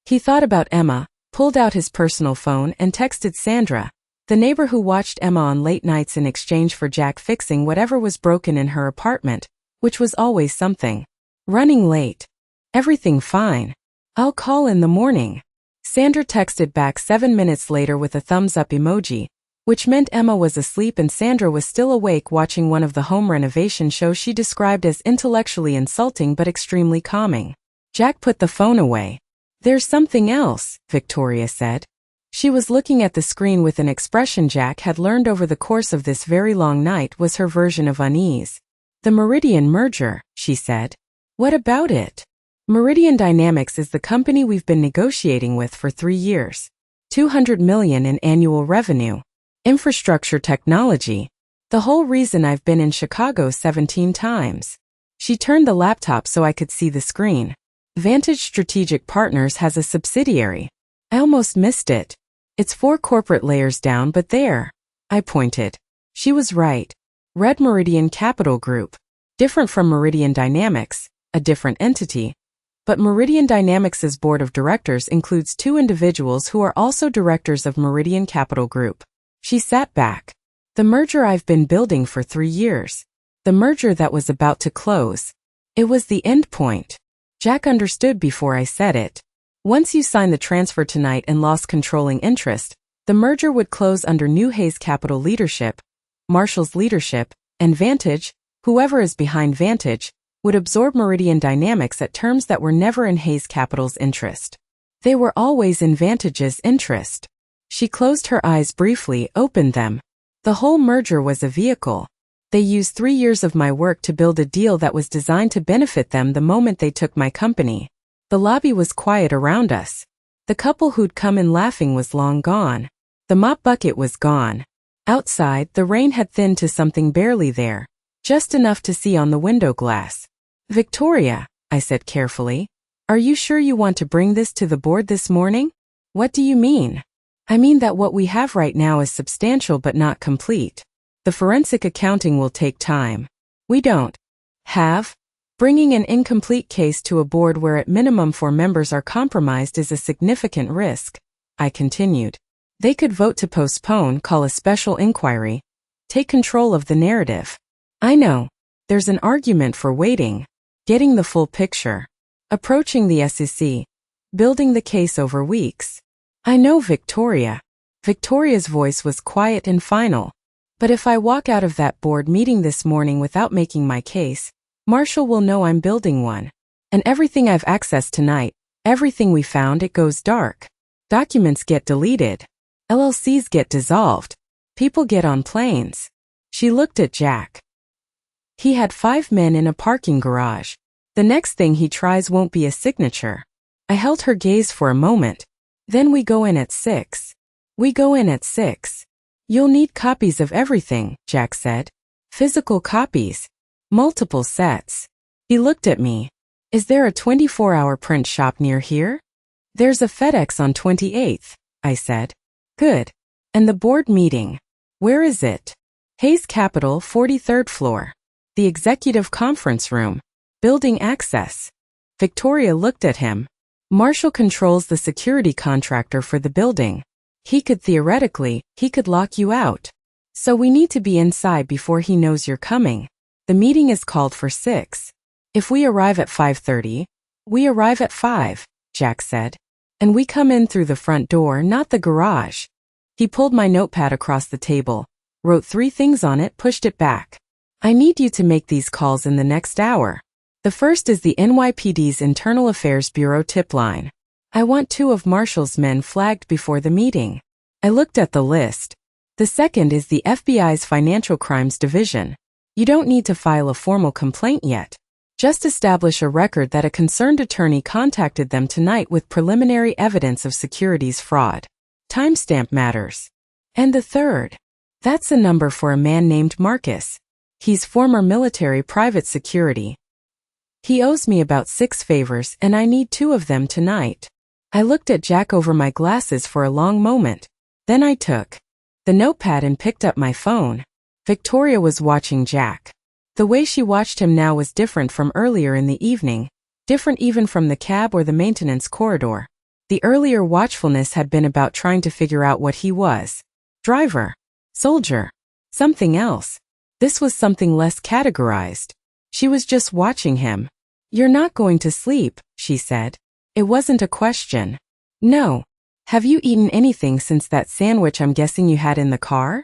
He thought about Emma, pulled out his personal phone and texted Sandra, the neighbor who watched Emma on late nights in exchange for Jack fixing whatever was broken in her apartment, which was always something. Running late. Everything fine. I'll call in the morning. Sandra texted back 7 minutes later with a thumbs-up emoji, which meant Emma was asleep and Sandra was still awake watching one of the home renovation shows she described as intellectually insulting but extremely calming. Jack put the phone away. There's something else, Victoria said. She was looking at the screen with an expression Jack had learned over the course of this very long night was her version of unease. The Meridian merger, she said. What about it? Meridian Dynamics is the company we've been negotiating with for 3 years. $200 million in annual revenue. Infrastructure technology. The whole reason I've been in Chicago 17 times. She turned the laptop so I could see the screen. Vantage Strategic Partners has a subsidiary. I almost missed it. It's 4 corporate layers down, but there. I pointed. She was right. Red Meridian Capital Group. Different from Meridian Dynamics, a different entity. But Meridian Dynamics' board of directors includes 2 individuals who are also directors of Meridian Capital Group. She sat back. The merger I've been building for 3 years. The merger that was about to close. It was the end point. Jack understood before I said it. Once you sign the transfer tonight and lost controlling interest, the merger would close under New Hayes Capital leadership, Marshall's leadership, and Vantage, whoever is behind Vantage, would absorb Meridian Dynamics at terms that were never in Hayes Capital's interest. They were always in Vantage's interest. She closed her eyes briefly, opened them. The whole merger was a vehicle. They used 3 years of my work to build a deal that was designed to benefit them the moment they took my company. The lobby was quiet around us. The couple who'd come in laughing was long gone. The mop bucket was gone. Outside, the rain had thinned to something barely there, just enough to see on the window glass. Victoria, I said carefully, are you sure you want to bring this to the board this morning? What do you mean? I mean that what we have right now is substantial but not complete. The forensic accounting will take time. We don't have. Bringing an incomplete case to a board where at minimum 4 members are compromised is a significant risk, I continued. They could vote to postpone, call a special inquiry, take control of the narrative. I know. There's an argument for waiting, getting the full picture. Approaching the SEC. Building the case over weeks. I know, Victoria. Victoria's voice was quiet and final. But if I walk out of that board meeting this morning without making my case, Marshall will know I'm building one. And everything I've accessed tonight, everything we found, it goes dark. Documents get deleted. LLCs get dissolved. People get on planes. She looked at Jack. He had 5 men in a parking garage. The next thing he tries won't be a signature. I held her gaze for a moment. Then we go in at 6. We go in at 6. You'll need copies of everything, Jack said. Physical copies. Multiple sets. He looked at me. Is there a 24-hour print shop near here? There's a FedEx on 28th, I said. Good. And the board meeting? Where is it? Hayes Capital, 43rd floor. The executive conference room. Building access. Victoria looked at him. Marshall controls the security contractor for the building. He could lock you out. So we need to be inside before he knows you're coming. The meeting is called for 6. If we arrive at 5:30, we arrive at 5, Jack said. And we come in through the front door, not the garage. He pulled my notepad across the table, wrote 3 things on it, pushed it back. I need you to make these calls in the next hour. The first is the NYPD's Internal Affairs Bureau tip line. I want 2 of Marshall's men flagged before the meeting. I looked at the list. The second is the FBI's Financial Crimes Division. You don't need to file a formal complaint yet. Just establish a record that a concerned attorney contacted them tonight with preliminary evidence of securities fraud. Timestamp matters. And the third. That's a number for a man named Marcus. He's former military private security. He owes me about 6 favors and I need 2 of them tonight. I looked at Jack over my glasses for a long moment. Then I took the notepad and picked up my phone. Victoria was watching Jack. The way she watched him now was different from earlier in the evening, different even from the cab or the maintenance corridor. The earlier watchfulness had been about trying to figure out what he was. Driver. Soldier. Something else. This was something less categorized. She was just watching him. You're not going to sleep, she said. It wasn't a question. No. Have you eaten anything since that sandwich I'm guessing you had in the car?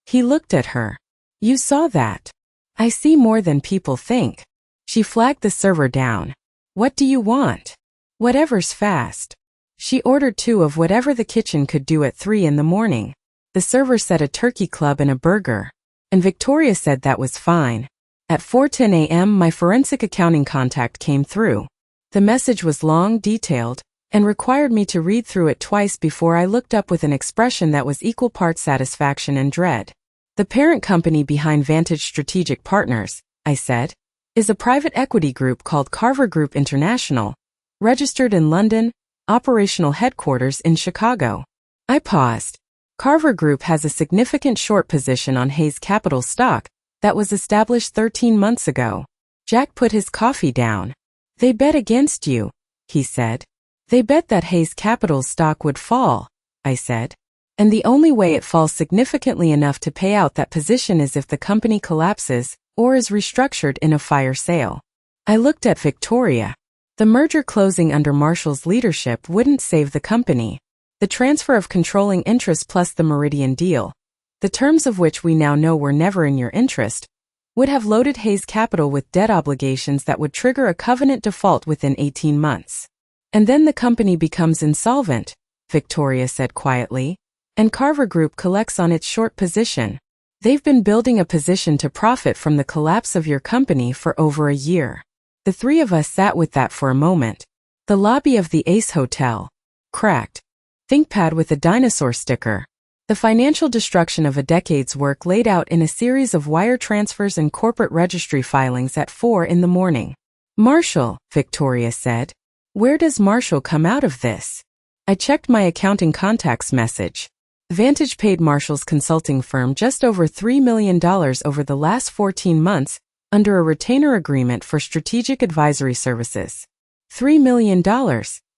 He looked at her. You saw that. I see more than people think. She flagged the server down. What do you want? Whatever's fast. She ordered 2 of whatever the kitchen could do at 3 in the morning. The server said a turkey club and a burger. And Victoria said that was fine. At 4:10 a.m. my forensic accounting contact came through. The message was long, detailed, and required me to read through it twice before I looked up with an expression that was equal parts satisfaction and dread. The parent company behind Vantage Strategic Partners, I said, is a private equity group called Carver Group International, registered in London, operational headquarters in Chicago. I paused. Carver Group has a significant short position on Hayes Capital stock that was established 13 months ago. Jack put his coffee down. They bet against you, he said. They bet that Hayes Capital's stock would fall, I said. And the only way it falls significantly enough to pay out that position is if the company collapses or is restructured in a fire sale. I looked at Victoria. The merger closing under Marshall's leadership wouldn't save the company. The transfer of controlling interest plus the Meridian deal, the terms of which we now know were never in your interest, would have loaded Hayes Capital with debt obligations that would trigger a covenant default within 18 months. And then the company becomes insolvent, Victoria said quietly. And Carver Group collects on its short position. They've been building a position to profit from the collapse of your company for over a year. The 3 of us sat with that for a moment. The lobby of the Ace Hotel. Cracked. ThinkPad with a dinosaur sticker. The financial destruction of a decade's work laid out in a series of wire transfers and corporate registry filings at 4 in the morning. Marshall, Victoria said. Where does Marshall come out of this? I checked my accounting contacts message. Vantage paid Marshall's consulting firm just over $3 million over the last 14 months under a retainer agreement for strategic advisory services. $3 million,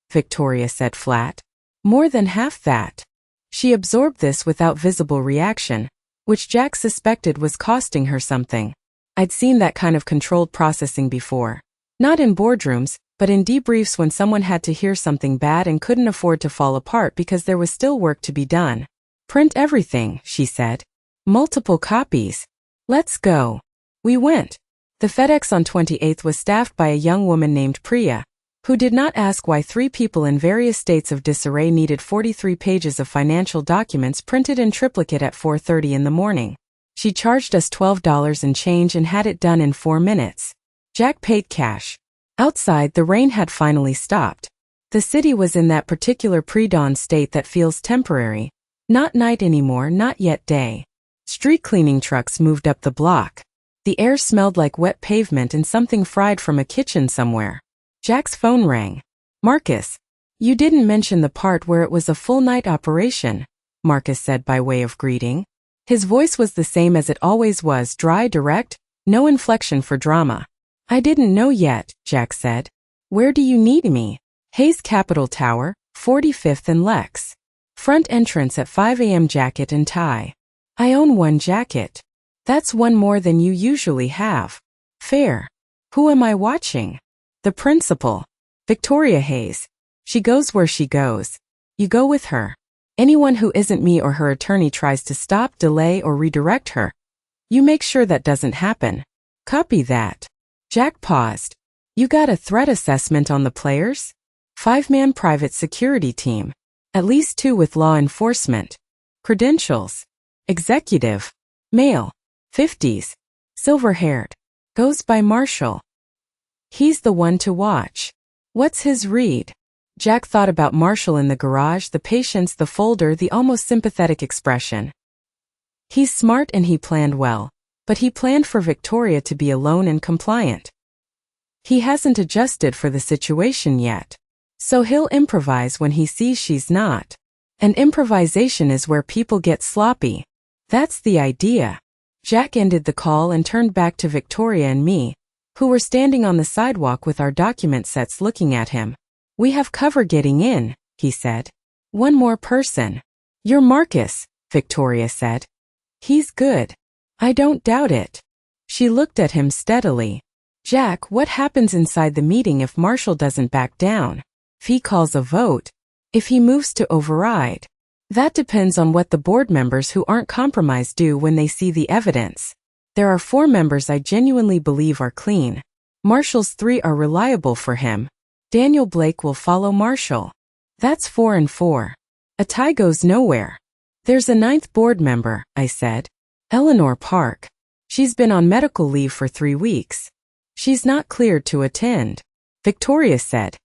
Victoria said flat. More than half that. She absorbed this without visible reaction, which Jack suspected was costing her something. I'd seen that kind of controlled processing before. Not in boardrooms, but in debriefs when someone had to hear something bad and couldn't afford to fall apart because there was still work to be done. Print everything, she said. Multiple copies. Let's go. We went. The FedEx on 28th was staffed by a young woman named Priya, who did not ask why 3 people in various states of disarray needed 43 pages of financial documents printed in triplicate at 4:30 in the morning. She charged us $12 and change and had it done in 4 minutes. Jack paid cash. Outside, the rain had finally stopped. The city was in that particular pre-dawn state that feels temporary. Not night anymore, not yet day. Street cleaning trucks moved up the block. The air smelled like wet pavement and something fried from a kitchen somewhere. Jack's phone rang. Marcus. You didn't mention the part where it was a full night operation, Marcus said by way of greeting. His voice was the same as it always was, dry, direct, no inflection for drama. I didn't know yet, Jack said. Where do you need me? Hayes Capitol Tower, 45th and Lex. Front entrance at 5 a.m. Jacket and tie. I own one jacket. That's one more than you usually have. Fair. Who am I watching? The principal. Victoria Hayes. She goes where she goes. You go with her. Anyone who isn't me or her attorney tries to stop, delay, or redirect her. You make sure that doesn't happen. Copy that. Jack paused. You got a threat assessment on the players? 5-man private security team. At least 2 with law enforcement. Credentials. Executive. Male. 50s. Silver-haired. Goes by Marshall. He's the one to watch. What's his read? Jack thought about Marshall in the garage, the patience, the folder, the almost sympathetic expression. He's smart and he planned well, but he planned for Victoria to be alone and compliant. He hasn't adjusted for the situation yet. So he'll improvise when he sees she's not. And improvisation is where people get sloppy. That's the idea. Jack ended the call and turned back to Victoria and me, who were standing on the sidewalk with our document sets looking at him. We have cover getting in, he said. One more person. You're Marcus, Victoria said. He's good. I don't doubt it. She looked at him steadily. Jack, what happens inside the meeting if Marshall doesn't back down? If he calls a vote? If he moves to override? That depends on what the board members who aren't compromised do when they see the evidence. There are 4 members I genuinely believe are clean. Marshall's 3 are reliable for him. Daniel Blake will follow Marshall. That's 4 and 4. A tie goes nowhere. There's a 9th board member, I said. Eleanor Park. She's been on medical leave for 3 weeks. She's not cleared to attend. Victoria said.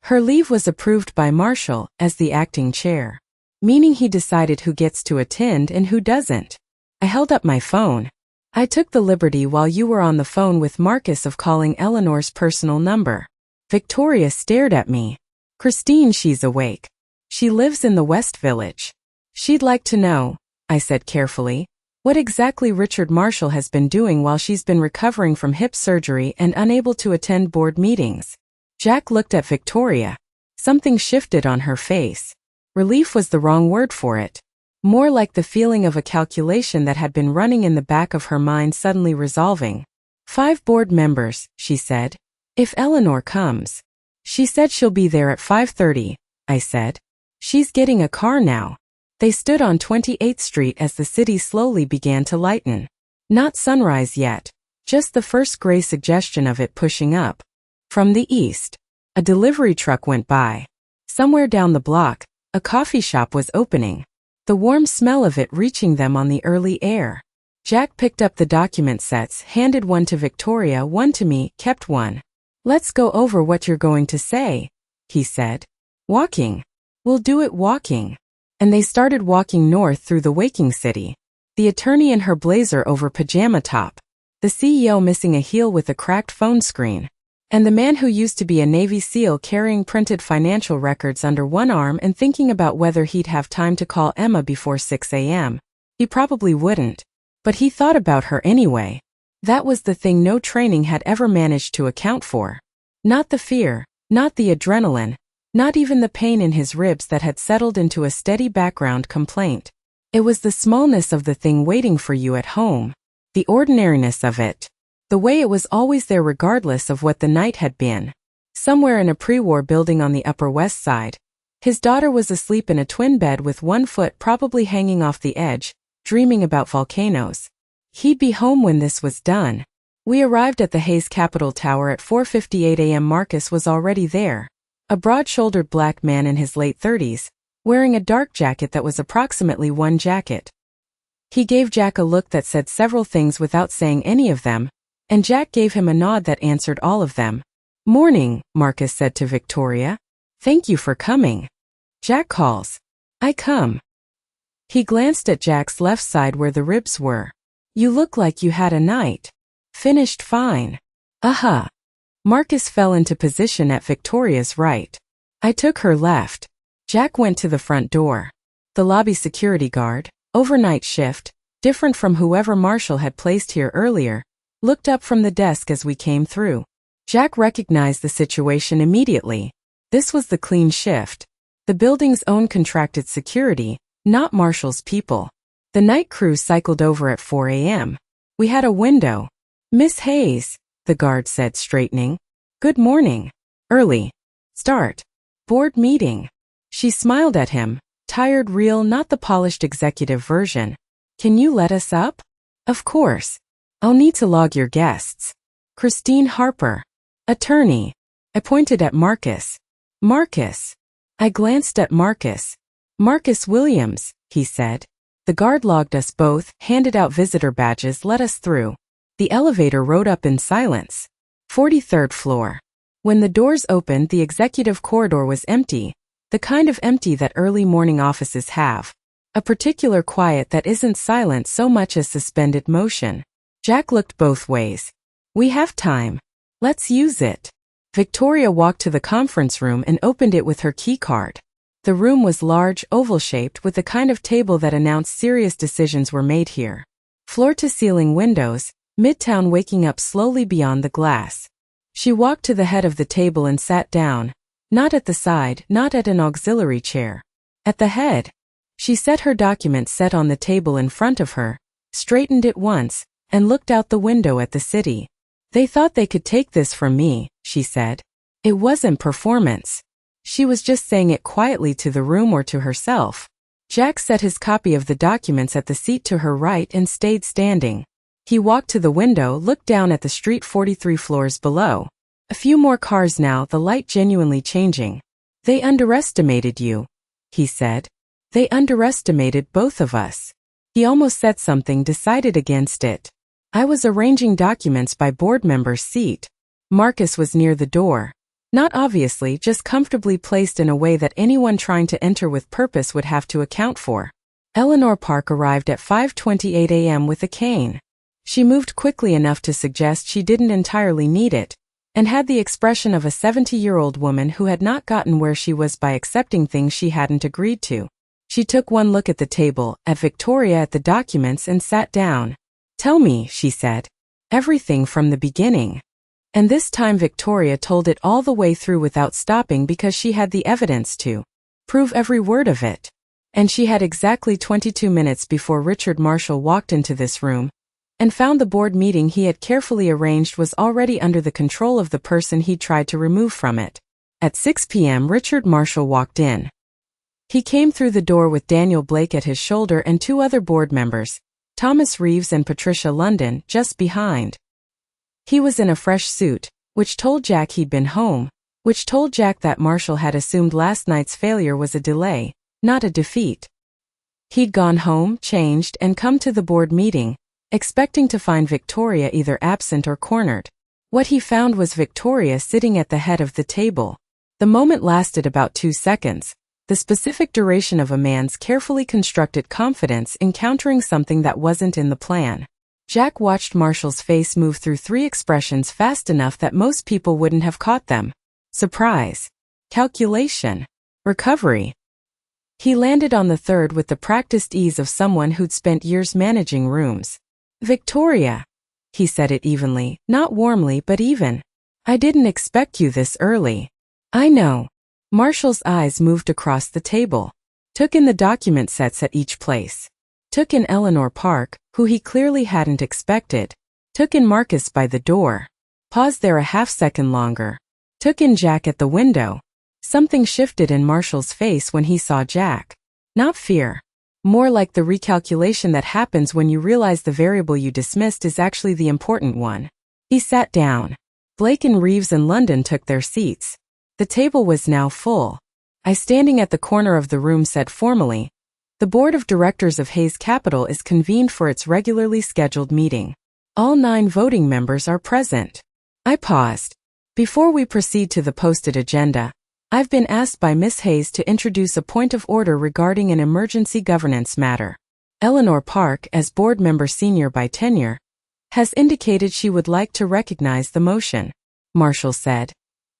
Her leave was approved by Marshall as the acting chair, meaning he decided who gets to attend and who doesn't. I held up my phone. I took the liberty while you were on the phone with Marcus of calling Eleanor's personal number. Victoria stared at me. Christine, she's awake. She lives in the West Village. She'd like to know, I said carefully, what exactly Richard Marshall has been doing while she's been recovering from hip surgery and unable to attend board meetings. Jack looked at Victoria. Something shifted on her face. Relief was the wrong word for it. More like the feeling of a calculation that had been running in the back of her mind suddenly resolving. 5 board members, she said. If Eleanor comes. She said she'll be there at 5:30, I said. She's getting a car now. They stood on 28th Street as the city slowly began to lighten. Not sunrise yet, just the first gray suggestion of it pushing up. From the east, a delivery truck went by. Somewhere down the block, a coffee shop was opening, the warm smell of it reaching them on the early air. Jack picked up the document sets, handed one to Victoria, one to me, kept one. Let's go over what you're going to say, he said. Walking. We'll do it walking. And they started walking north through the waking city. The attorney in her blazer over pajama top. The CEO missing a heel with a cracked phone screen. And the man who used to be a Navy SEAL carrying printed financial records under one arm and thinking about whether he'd have time to call Emma before 6 a.m. He probably wouldn't. But he thought about her anyway. That was the thing no training had ever managed to account for. Not the fear, not the adrenaline, not even the pain in his ribs that had settled into a steady background complaint. It was the smallness of the thing waiting for you at home. The ordinariness of it. The way it was always there regardless of what the night had been. somewhere in a pre-war building on the Upper West Side. His daughter was asleep in a twin bed with one foot probably hanging off the edge, dreaming about volcanoes. He'd be home when this was done. We arrived at the Hayes Capitol Tower at 4:58 a.m. Marcus was already there. A broad-shouldered black man in his late 30s, wearing a dark jacket that was approximately one jacket. He gave Jack a look that said several things without saying any of them, and Jack gave him a nod that answered all of them. "Morning," Marcus said to Victoria. "Thank you for coming." Jack calls. "I come." He glanced at Jack's left side where the ribs were. "You look like you had a night. Finished fine." "Uh-huh." Marcus fell into position at Victoria's right. I took her left. Jack went to the front door. The lobby security guard, overnight shift, different from whoever Marshall had placed here earlier, looked up from the desk as we came through. Jack recognized the situation immediately. This was the clean shift. The building's own contracted security, not Marshall's people. The night crew cycled over at 4 a.m. We had a window. "Miss Hayes," the guard said, straightening. "Good morning. Early start. Board meeting." She smiled at him, tired real, not the polished executive version. "Can you let us up?" "Of course. I'll need to log your guests." "Christine Harper, attorney." I pointed at Marcus. "Marcus." I glanced at Marcus. "Marcus Williams," he said. The guard logged us both, handed out visitor badges, let us through. The elevator rode up in silence. 43rd floor. When the doors opened, the executive corridor was empty, the kind of empty that early morning offices have. A particular quiet that isn't silent so much as suspended motion. Jack looked both ways. "We have time. Let's use it." Victoria walked to the conference room and opened it with her key card. The room was large, oval-shaped, with the kind of table that announced serious decisions were made here. Floor-to-ceiling windows, Midtown waking up slowly beyond the glass. She walked to the head of the table and sat down, not at the side, not at an auxiliary chair. At the head. She set her document set on the table in front of her, straightened it once, and looked out the window at the city. "They thought they could take this from me," she said. "It wasn't performance." She was just saying it quietly to the room or to herself. Jack set his copy of the documents at the seat to her right and stayed standing. He walked to the window, looked down at the street 43 floors below. A few more cars now, the light genuinely changing. "They underestimated you," he said. "They underestimated both of us." He almost said something, decided against it. I was arranging documents by board member's seat. Marcus was near the door. Not obviously, just comfortably placed in a way that anyone trying to enter with purpose would have to account for. Eleanor Park arrived at 5:28 a.m. with a cane. She moved quickly enough to suggest she didn't entirely need it, and had the expression of a 70-year-old woman who had not gotten where she was by accepting things she hadn't agreed to. She took one look at the table, at Victoria, at the documents, and sat down. "Tell me," she said. "Everything from the beginning." And this time Victoria told it all the way through without stopping because she had the evidence to prove every word of it. And she had exactly 22 minutes before Richard Marshall walked into this room and found the board meeting he had carefully arranged was already under the control of the person he tried to remove from it. At 6 p.m. Richard Marshall walked in. He came through the door with Daniel Blake at his shoulder and two other board members, Thomas Reeves and Patricia London, just behind. He was in a fresh suit, which told Jack he'd been home, which told Jack that Marshall had assumed last night's failure was a delay, not a defeat. He'd gone home, changed, and come to the board meeting, expecting to find Victoria either absent or cornered. What he found was Victoria sitting at the head of the table. The moment lasted about 2 seconds. The specific duration of a man's carefully constructed confidence encountering something that wasn't in the plan. Jack watched Marshall's face move through 3 expressions fast enough that most people wouldn't have caught them. Surprise. Calculation. Recovery. He landed on the third with the practiced ease of someone who'd spent years managing rooms. "Victoria." He said it evenly, not warmly but even. "I didn't expect you this early." "I know." Marshall's eyes moved across the table. Took in the document sets at each place. Took in Eleanor Park, who he clearly hadn't expected. Took in Marcus by the door. Paused there a half second longer. took in Jack at the window. Something shifted in Marshall's face when he saw Jack. Not fear. More like the recalculation that happens when you realize the variable you dismissed is actually the important one. He sat down. Blake and Reeves and London took their seats. The table was now full. I, standing at the corner of the room, said formally, "The Board of Directors of Hayes Capital is convened for its regularly scheduled meeting. All 9 voting members are present." I paused. "Before we proceed to the posted agenda, I've been asked by Miss Hayes to introduce a point of order regarding an emergency governance matter. Eleanor Park, as board member senior by tenure, has indicated she would like to recognize the motion," Marshall said.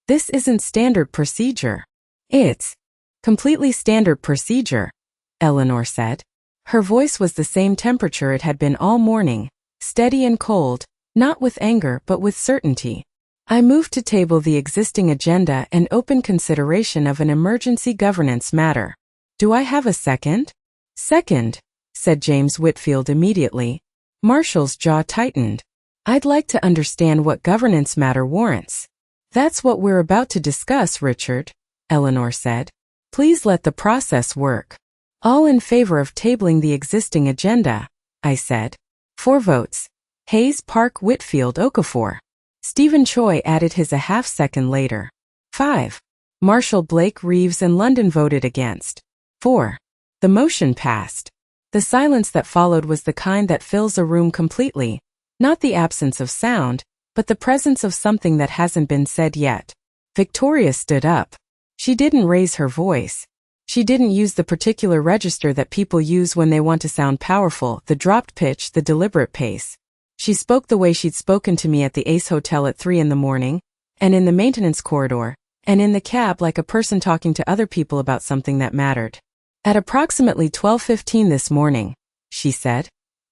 "This isn't standard procedure." "It's completely standard procedure," Eleanor said. Her voice was the same temperature it had been all morning, steady and cold, not with anger but with certainty. "I move to table the existing agenda and open consideration of an emergency governance matter. Do I have a second?" "Second," said James Whitfield immediately. Marshall's jaw tightened. "I'd like to understand what governance matter warrants." "That's what we're about to discuss, Richard," Eleanor said. "Please let the process work." "All in favor of tabling the existing agenda," I said. 4 votes. Hayes, Park, Whitfield, Okafor. Stephen Choi added his a half-second later. 5. Marshall, Blake, Reeves, and London voted against. 4. The motion passed. The silence that followed was the kind that fills a room completely, not the absence of sound, but the presence of something that hasn't been said yet. Victoria stood up. She didn't raise her voice. She didn't use the particular register that people use when they want to sound powerful, the dropped pitch, the deliberate pace. She spoke the way she'd spoken to me at the Ace Hotel at 3 in the morning, and in the maintenance corridor, and in the cab, like a person talking to other people about something that mattered. "At approximately 12:15 this morning," she said,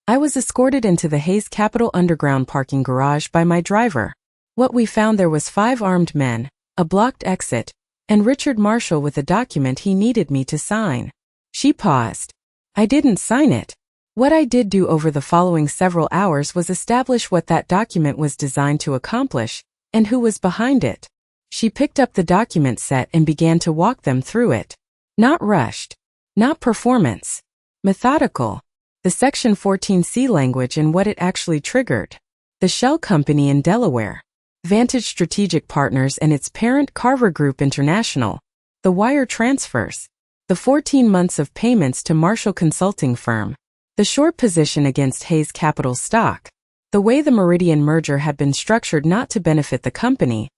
"I was escorted into the Hayes Capital underground parking garage by my driver. What we found there was 5 armed men, a blocked exit, and Richard Marshall with a document he needed me to sign." She paused. "I didn't sign it. What I did do over the following several hours was establish what that document was designed to accomplish, and who was behind it." She picked up the document set and began to walk them through it. Not rushed. Not performance. Methodical. The Section 14C language and what it actually triggered. The shell company in Delaware. Vantage Strategic Partners and its parent Carver Group International. The wire transfers. The 14 months of payments to Marshall Consulting Firm. The short position against Hayes Capital stock. The way the Meridian merger had been structured not to benefit the company,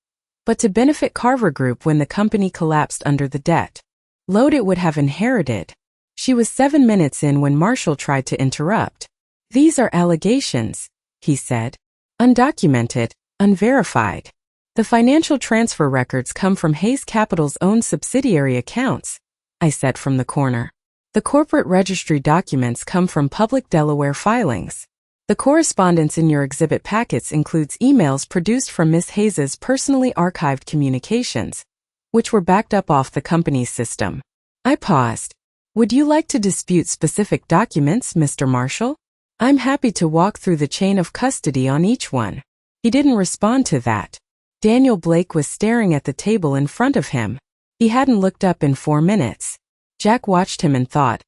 but to benefit Carver Group when the company collapsed under the debt load it would have inherited. She was 7 minutes in when Marshall tried to interrupt. "These are allegations," he said. "Undocumented, unverified. The financial transfer records come from Hayes Capital's own subsidiary accounts," I said from the corner. "The corporate registry documents come from public Delaware filings. The correspondence in your exhibit packets includes emails produced from Ms. Hayes's personally archived communications, which were backed up off the company's system." I paused. "Would you like to dispute specific documents, Mr. Marshall? I'm happy to walk through the chain of custody on each one." He didn't respond to that. Daniel Blake was staring at the table in front of him. He hadn't looked up in 4 minutes. Jack watched him and thought,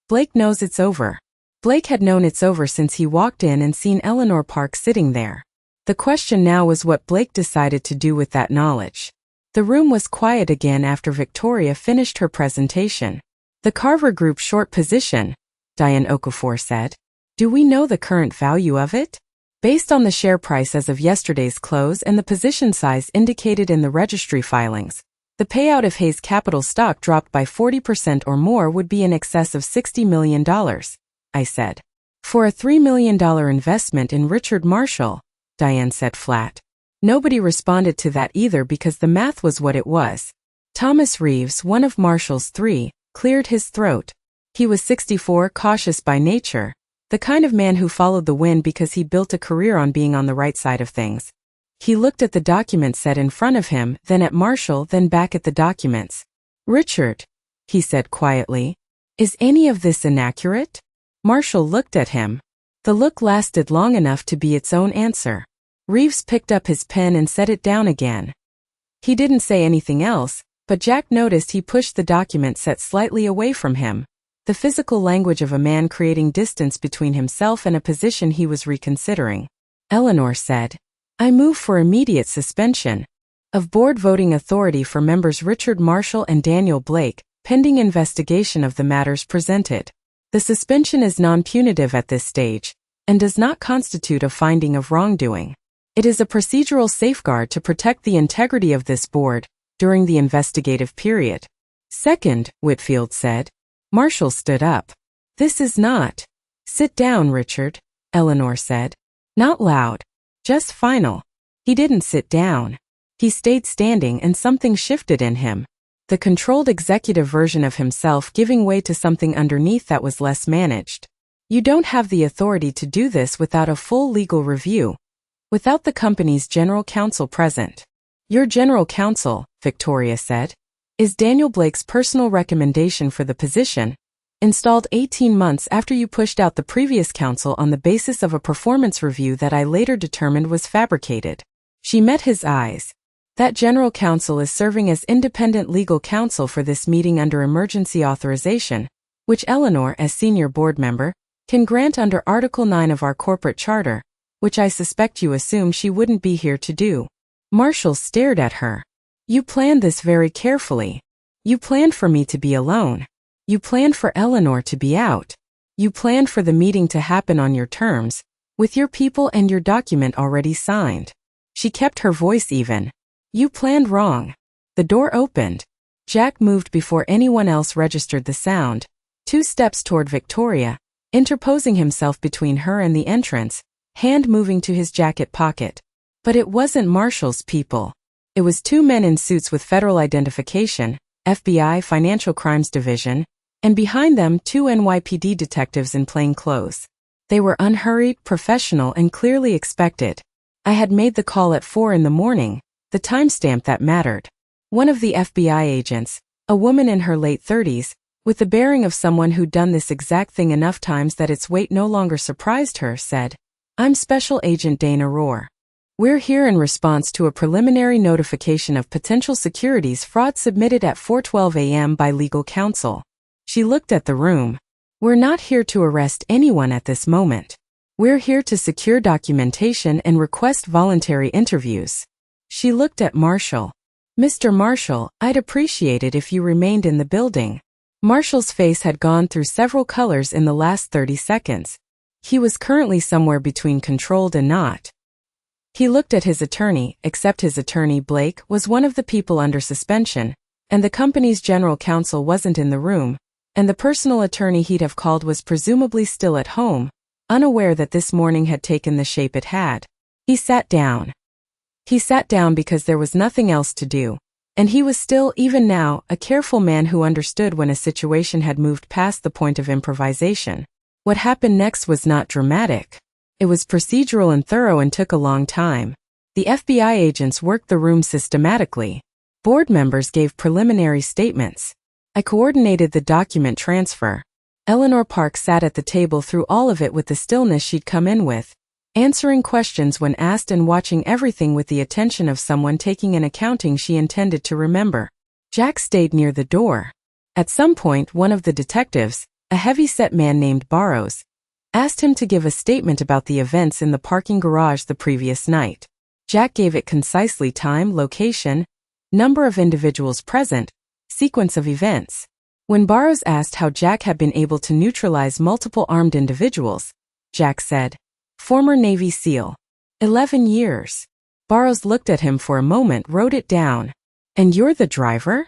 "Blake knows it's over." Blake had known it's over since he walked in and seen Eleanor Park sitting there. The question now was what Blake decided to do with that knowledge. The room was quiet again after Victoria finished her presentation. "The Carver Group short position," Diane Okafor said. "Do we know the current value of it?" "Based on the share price as of yesterday's close and the position size indicated in the registry filings, the payout if Hayes Capital stock dropped by 40% or more would be in excess of $60 million, I said. "For a $3 million investment in Richard Marshall," Diane said flat. Nobody responded to that either because the math was what it was. Thomas Reeves, one of Marshall's 3, cleared his throat. He was 64, cautious by nature, the kind of man who followed the wind because he built a career on being on the right side of things. He looked at the document set in front of him, then at Marshall, then back at the documents. "Richard," he said quietly, "is any of this inaccurate?" Marshall looked at him. The look lasted long enough to be its own answer. Reeves picked up his pen and set it down again. He didn't say anything else, but Jack noticed he pushed the document set slightly away from him. The physical language of a man creating distance between himself and a position he was reconsidering. Eleanor said, "I move for immediate suspension of board voting authority for members Richard Marshall and Daniel Blake, pending investigation of the matters presented. The suspension is non-punitive at this stage and does not constitute a finding of wrongdoing. It is a procedural safeguard to protect the integrity of this board during the investigative period." "Second," Whitfield said. Marshall stood up. "This is not." "Sit down, Richard," Eleanor said. Not loud. Just final. He didn't sit down. He stayed standing and something shifted in him. The controlled executive version of himself giving way to something underneath that was less managed. "You don't have the authority to do this without a full legal review, without the company's general counsel present." "Your general counsel," Victoria said, "is Daniel Blake's personal recommendation for the position, installed 18 months after you pushed out the previous counsel on the basis of a performance review that I later determined was fabricated." She met his eyes. "That general counsel is serving as independent legal counsel for this meeting under emergency authorization, which Eleanor, as senior board member, can grant under Article 9 of our corporate charter, which I suspect you assume she wouldn't be here to do." Marshall stared at her. "You planned this very carefully. You planned for me to be alone. You planned for Eleanor to be out. You planned for the meeting to happen on your terms, with your people and your document already signed." She kept her voice even. "You planned wrong." The door opened. Jack moved before anyone else registered the sound, 2 steps toward Victoria, interposing himself between her and the entrance, hand moving to his jacket pocket. But it wasn't Marshall's people. It was 2 men in suits with federal identification, FBI Financial Crimes Division, and behind them 2 NYPD detectives in plain clothes. They were unhurried, professional, and clearly expected. I had made the call at 4 in the morning, the timestamp that mattered. One of the FBI agents, a woman in her late 30s, with the bearing of someone who'd done this exact thing enough times that its weight no longer surprised her, said, "I'm Special Agent Dana Rohr. We're here in response to a preliminary notification of potential securities fraud submitted at 4:12 a.m. by legal counsel." She looked at the room. "We're not here to arrest anyone at this moment. We're here to secure documentation and request voluntary interviews." She looked at Marshall. "Mr. Marshall, I'd appreciate it if you remained in the building." Marshall's face had gone through several colors in the last 30 seconds. He was currently somewhere between controlled and not. He looked at his attorney, except his attorney, Blake, was one of the people under suspension, and the company's general counsel wasn't in the room, and the personal attorney he'd have called was presumably still at home, unaware that this morning had taken the shape it had. He sat down. He sat down because there was nothing else to do, and he was still, even now, a careful man who understood when a situation had moved past the point of improvisation. What happened next was not dramatic. It was procedural and thorough and took a long time. The FBI agents worked the room systematically. Board members gave preliminary statements. I coordinated the document transfer. Eleanor Park sat at the table through all of it with the stillness she'd come in with, answering questions when asked and watching everything with the attention of someone taking an accounting she intended to remember. Jack stayed near the door. At some point, one of the detectives, a heavy-set man named Burrows, asked him to give a statement about the events in the parking garage the previous night. Jack gave it concisely: time, location, number of individuals present, sequence of events. When Burrows asked how Jack had been able to neutralize multiple armed individuals, Jack said, "Former Navy SEAL. 11 years. Burrows looked at him for a moment, wrote it down. "And you're the driver?"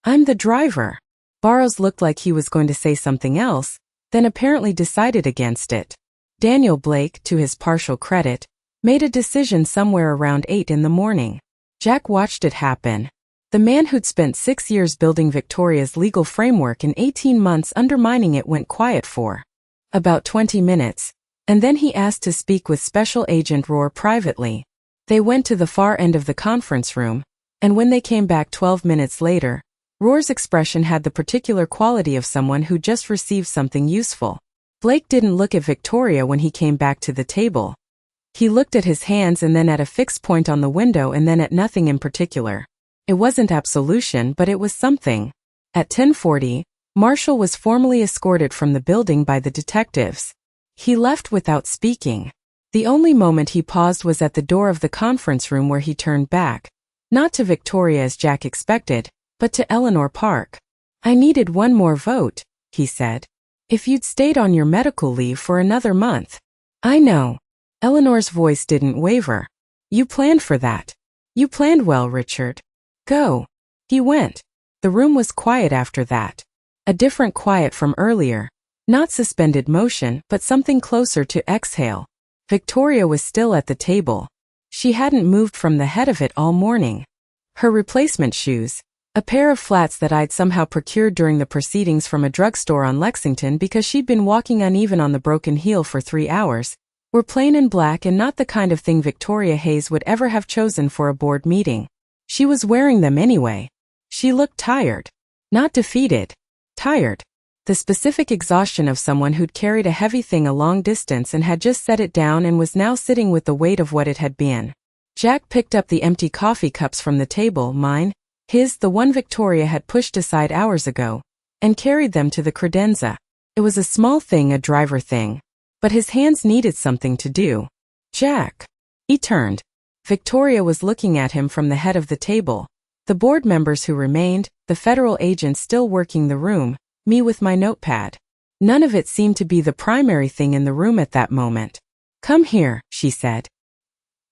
"I'm the driver." Burrows looked like he was going to say something else, then apparently decided against it. Daniel Blake, to his partial credit, made a decision somewhere around 8 in the morning. Jack watched it happen. The man who'd spent 6 years building Victoria's legal framework and 18 months undermining it went quiet for about 20 minutes, and then he asked to speak with Special Agent Rohr privately. They went to the far end of the conference room, and when they came back 12 minutes later, Rohr's expression had the particular quality of someone who just received something useful. Blake didn't look at Victoria when he came back to the table. He looked at his hands and then at a fixed point on the window and then at nothing in particular. It wasn't absolution, but it was something. At 10:40, Marshall was formally escorted from the building by the detectives. He left without speaking. The only moment he paused was at the door of the conference room, where he turned back, not to Victoria as Jack expected, but to Eleanor Park. "I needed one more vote," he said. "If you'd stayed on your medical leave for another month." "I know." Eleanor's voice didn't waver. "You planned for that. You planned well, Richard. Go." He went. The room was quiet after that. A different quiet from earlier. Not suspended motion, but something closer to exhale. Victoria was still at the table. She hadn't moved from the head of it all morning. Her replacement shoes, a pair of flats that I'd somehow procured during the proceedings from a drugstore on Lexington because she'd been walking uneven on the broken heel for 3 hours, were plain and black and not the kind of thing Victoria Hayes would ever have chosen for a board meeting. She was wearing them anyway. She looked tired. Not defeated. Tired. The specific exhaustion of someone who'd carried a heavy thing a long distance and had just set it down and was now sitting with the weight of what it had been. Jack picked up the empty coffee cups from the table, mine, his, the one Victoria had pushed aside hours ago, and carried them to the credenza. It was a small thing, a driver thing. But his hands needed something to do. "Jack." He turned. Victoria was looking at him from the head of the table. The board members who remained, the federal agents still working the room, me with my notepad. None of it seemed to be the primary thing in the room at that moment. "Come here," she said.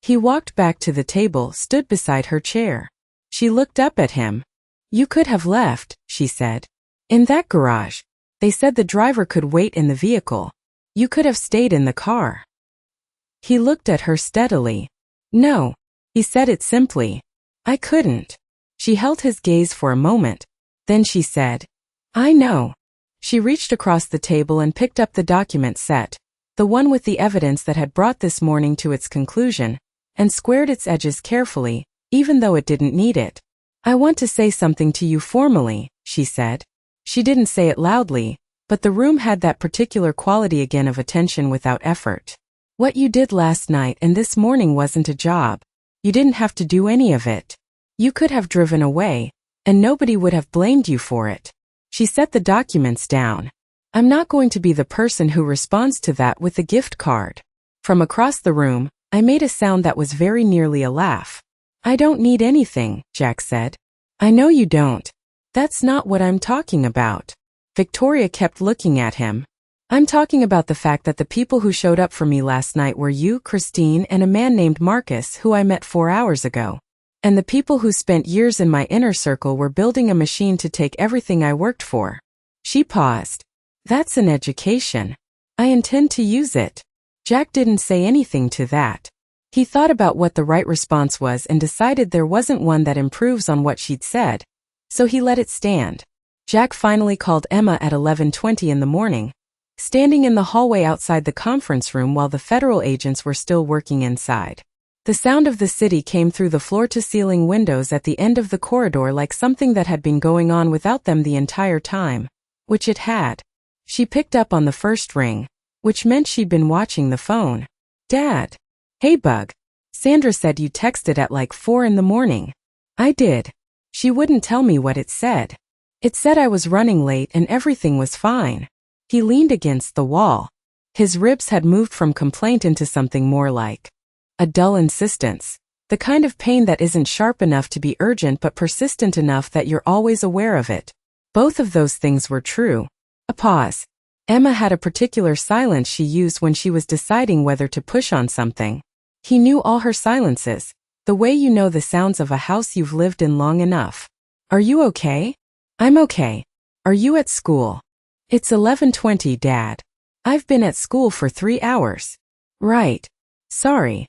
He walked back to the table, stood beside her chair. She looked up at him. "You could have left," she said. "In that garage. They said the driver could wait in the vehicle. You could have stayed in the car." He looked at her steadily. "No." He said it simply. "I couldn't." She held his gaze for a moment. Then she said, "I know." She reached across the table and picked up the document set, the one with the evidence that had brought this morning to its conclusion, and squared its edges carefully, even though it didn't need it. "I want to say something to you formally," she said. She didn't say it loudly, but the room had that particular quality again of attention without effort. "What you did last night and this morning wasn't a job. You didn't have to do any of it. You could have driven away, and nobody would have blamed you for it." She set the documents down. "I'm not going to be the person who responds to that with a gift card." From across the room, I made a sound that was very nearly a laugh. "I don't need anything," Jack said. "I know you don't. That's not what I'm talking about." Victoria kept looking at him. "I'm talking about the fact that the people who showed up for me last night were you, Christine, and a man named Marcus who I met 4 hours ago. And the people who spent years in my inner circle were building a machine to take everything I worked for." She paused. "That's an education. I intend to use it." Jack didn't say anything to that. He thought about what the right response was and decided there wasn't one that improves on what she'd said, so he let it stand. Jack finally called Emma at 11:20 in the morning, standing in the hallway outside the conference room while the federal agents were still working inside. The sound of the city came through the floor-to-ceiling windows at the end of the corridor like something that had been going on without them the entire time, which it had. She picked up on the first ring, which meant she'd been watching the phone. "Dad." "Hey, Bug. Sandra said you texted at like 4 in the morning." "I did." She wouldn't tell me what it said. "It said I was running late and everything was fine." He leaned against the wall. His ribs had moved from complaint into something more like a dull insistence, the kind of pain that isn't sharp enough to be urgent but persistent enough that you're always aware of it. Both of those things were true. A pause. Emma had a particular silence she used when she was deciding whether to push on something. He knew all her silences, the way you know the sounds of a house you've lived in long enough. "Are you okay?" "I'm okay." "Are you at school?" "It's 11:20, Dad. I've been at school for 3 hours." "Right. Sorry."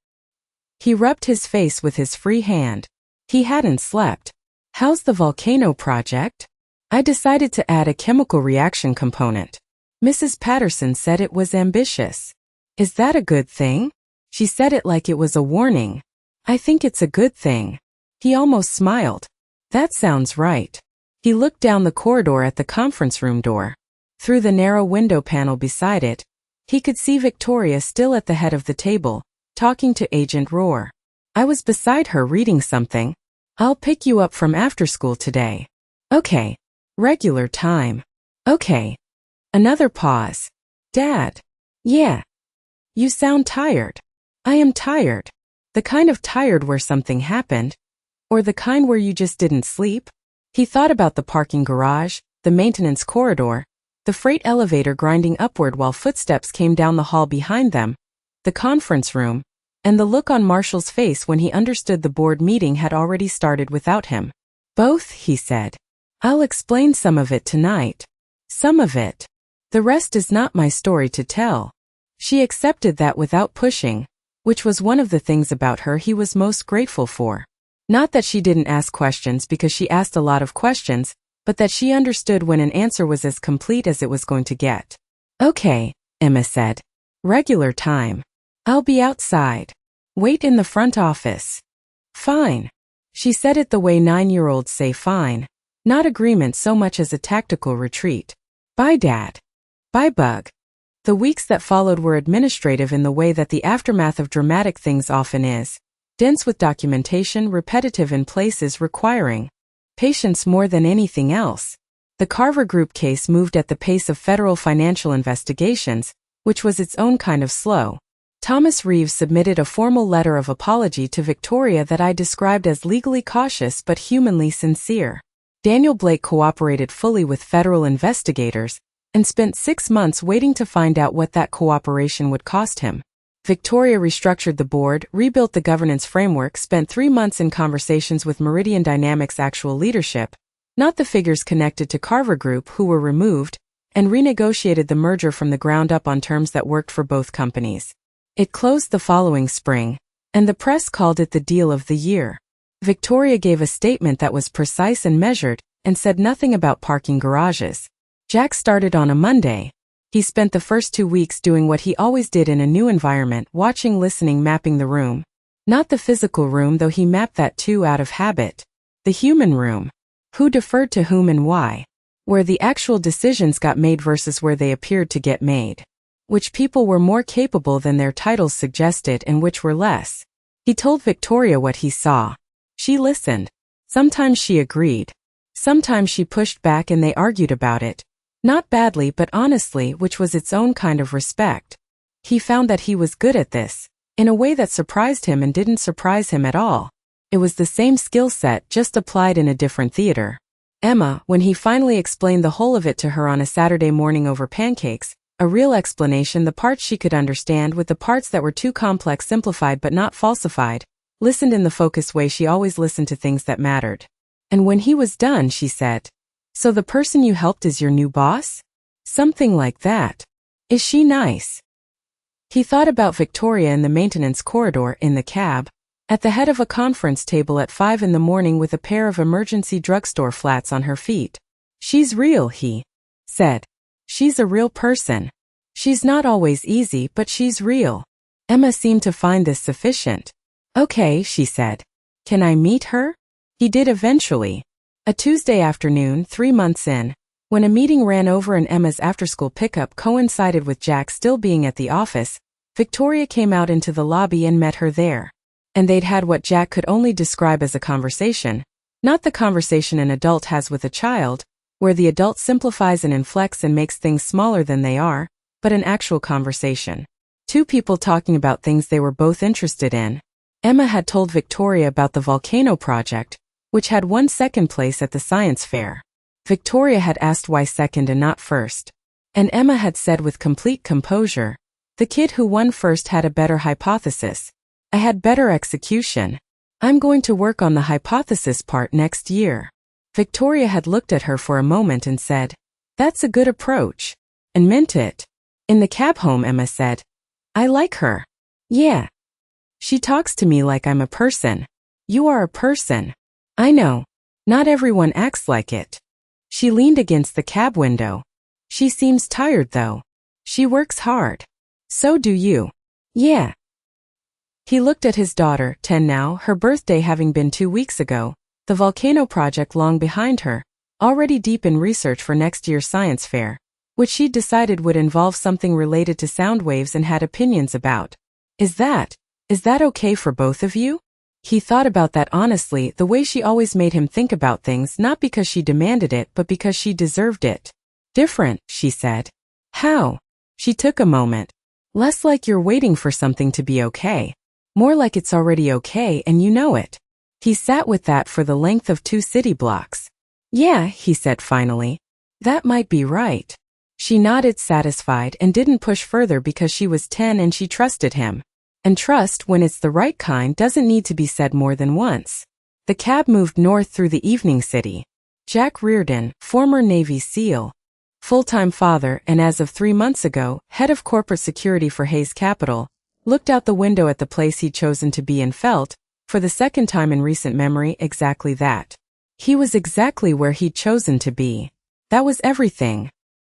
He rubbed his face with his free hand. He hadn't slept. "How's the volcano project?" "I decided to add a chemical reaction component. Mrs. Patterson said it was ambitious." "Is that a good thing?" She said it like it was a warning. "I think it's a good thing." He almost smiled. "That sounds right." He looked down the corridor at the conference room door. Through the narrow window panel beside it, he could see Victoria still at the head of the table, talking to Agent Rohr. "I was beside her reading something. I'll pick you up from after school today. Okay. Regular time. Okay. Another pause. Dad. Yeah. You sound tired. I am tired. The kind of tired where something happened, or the kind where you just didn't sleep? He thought about the parking garage, the maintenance corridor, the freight elevator grinding upward while footsteps came down the hall behind them, the conference room, and the look on Marshall's face when he understood the board meeting had already started without him. Both, he said. I'll explain some of it tonight. Some of it. The rest is not my story to tell. She accepted that without pushing, which was one of the things about her he was most grateful for. Not that she didn't ask questions because she asked a lot of questions, but that she understood when an answer was as complete as it was going to get. Okay, Emma said. Regular time. I'll be outside. Wait in the front office. Fine. She said it the way 9-year-olds say fine, not agreement so much as a tactical retreat. Bye, Dad. Bye, Bug. The weeks that followed were administrative in the way that the aftermath of dramatic things often is, dense with documentation, repetitive in places requiring patience more than anything else. The Carver Group case moved at the pace of federal financial investigations, which was its own kind of slow. Thomas Reeves submitted a formal letter of apology to Victoria that I described as legally cautious but humanly sincere. Daniel Blake cooperated fully with federal investigators and spent 6 months waiting to find out what that cooperation would cost him. Victoria restructured the board, rebuilt the governance framework, spent 3 months in conversations with Meridian Dynamics' actual leadership, not the figures connected to Carver Group who were removed, and renegotiated the merger from the ground up on terms that worked for both companies. It closed the following spring, and the press called it the deal of the year. Victoria gave a statement that was precise and measured, and said nothing about parking garages. Jack started on a Monday. He spent the first 2 weeks doing what he always did in a new environment, watching, listening, mapping the room. Not the physical room, though he mapped that too out of habit. The human room. Who deferred to whom and why. Where the actual decisions got made versus where they appeared to get made. Which people were more capable than their titles suggested and which were less. He told Victoria what he saw. She listened. Sometimes she agreed. Sometimes she pushed back and they argued about it. Not badly but honestly, which was its own kind of respect. He found that he was good at this, in a way that surprised him and didn't surprise him at all. It was the same skill set, just applied in a different theater. Emma, when he finally explained the whole of it to her on a Saturday morning over pancakes, a real explanation, the parts she could understand with the parts that were too complex simplified but not falsified, listened in the focused way she always listened to things that mattered. And when he was done, she said, "So the person you helped is your new boss?" Something like that. Is she nice? He thought about Victoria in the maintenance corridor, in the cab, at the head of a conference table at 5 in the morning with a pair of emergency drugstore flats on her feet. She's real, he said. She's a real person. She's not always easy, but she's real. Emma seemed to find this sufficient. Okay, she said. Can I meet her? He did eventually. A Tuesday afternoon, 3 months in, when a meeting ran over and Emma's after-school pickup coincided with Jack still being at the office, Victoria came out into the lobby and met her there. And they'd had what Jack could only describe as a conversation, not the conversation an adult has with a child, where the adult simplifies and inflects and makes things smaller than they are, but an actual conversation. Two people talking about things they were both interested in. Emma had told Victoria about the volcano project, which had won second place at the science fair. Victoria had asked why second and not first. And Emma had said with complete composure, "The kid who won first had a better hypothesis. I had better execution. I'm going to work on the hypothesis part next year." Victoria had looked at her for a moment and said, "That's a good approach." And meant it. In the cab home, Emma said, "I like her. Yeah. She talks to me like I'm a person. You are a person. I know. Not everyone acts like it." She leaned against the cab window. "She seems tired though. She works hard. So do you." "Yeah." He looked at his daughter, 10 now, her birthday having been 2 weeks ago, the volcano project long behind her, already deep in research for next year's science fair, which she'd decided would involve something related to sound waves and had opinions about. Is that okay for both of you?" He thought about that honestly, the way she always made him think about things, not because she demanded it but because she deserved it. Different, she said. How? She took a moment. Less like you're waiting for something to be okay. More like it's already okay and you know it. He sat with that for the length of 2 city blocks. Yeah, he said finally. That might be right. She nodded satisfied and didn't push further because she was 10 and she trusted him. And trust, when it's the right kind, doesn't need to be said more than once. The cab moved north through the evening city. Jack Reardon, former Navy SEAL, full-time father and as of 3 months ago, head of corporate security for Hayes Capital, looked out the window at the place he'd chosen to be and felt, for the second time in recent memory, exactly that. He was exactly where he'd chosen to be. That was everything.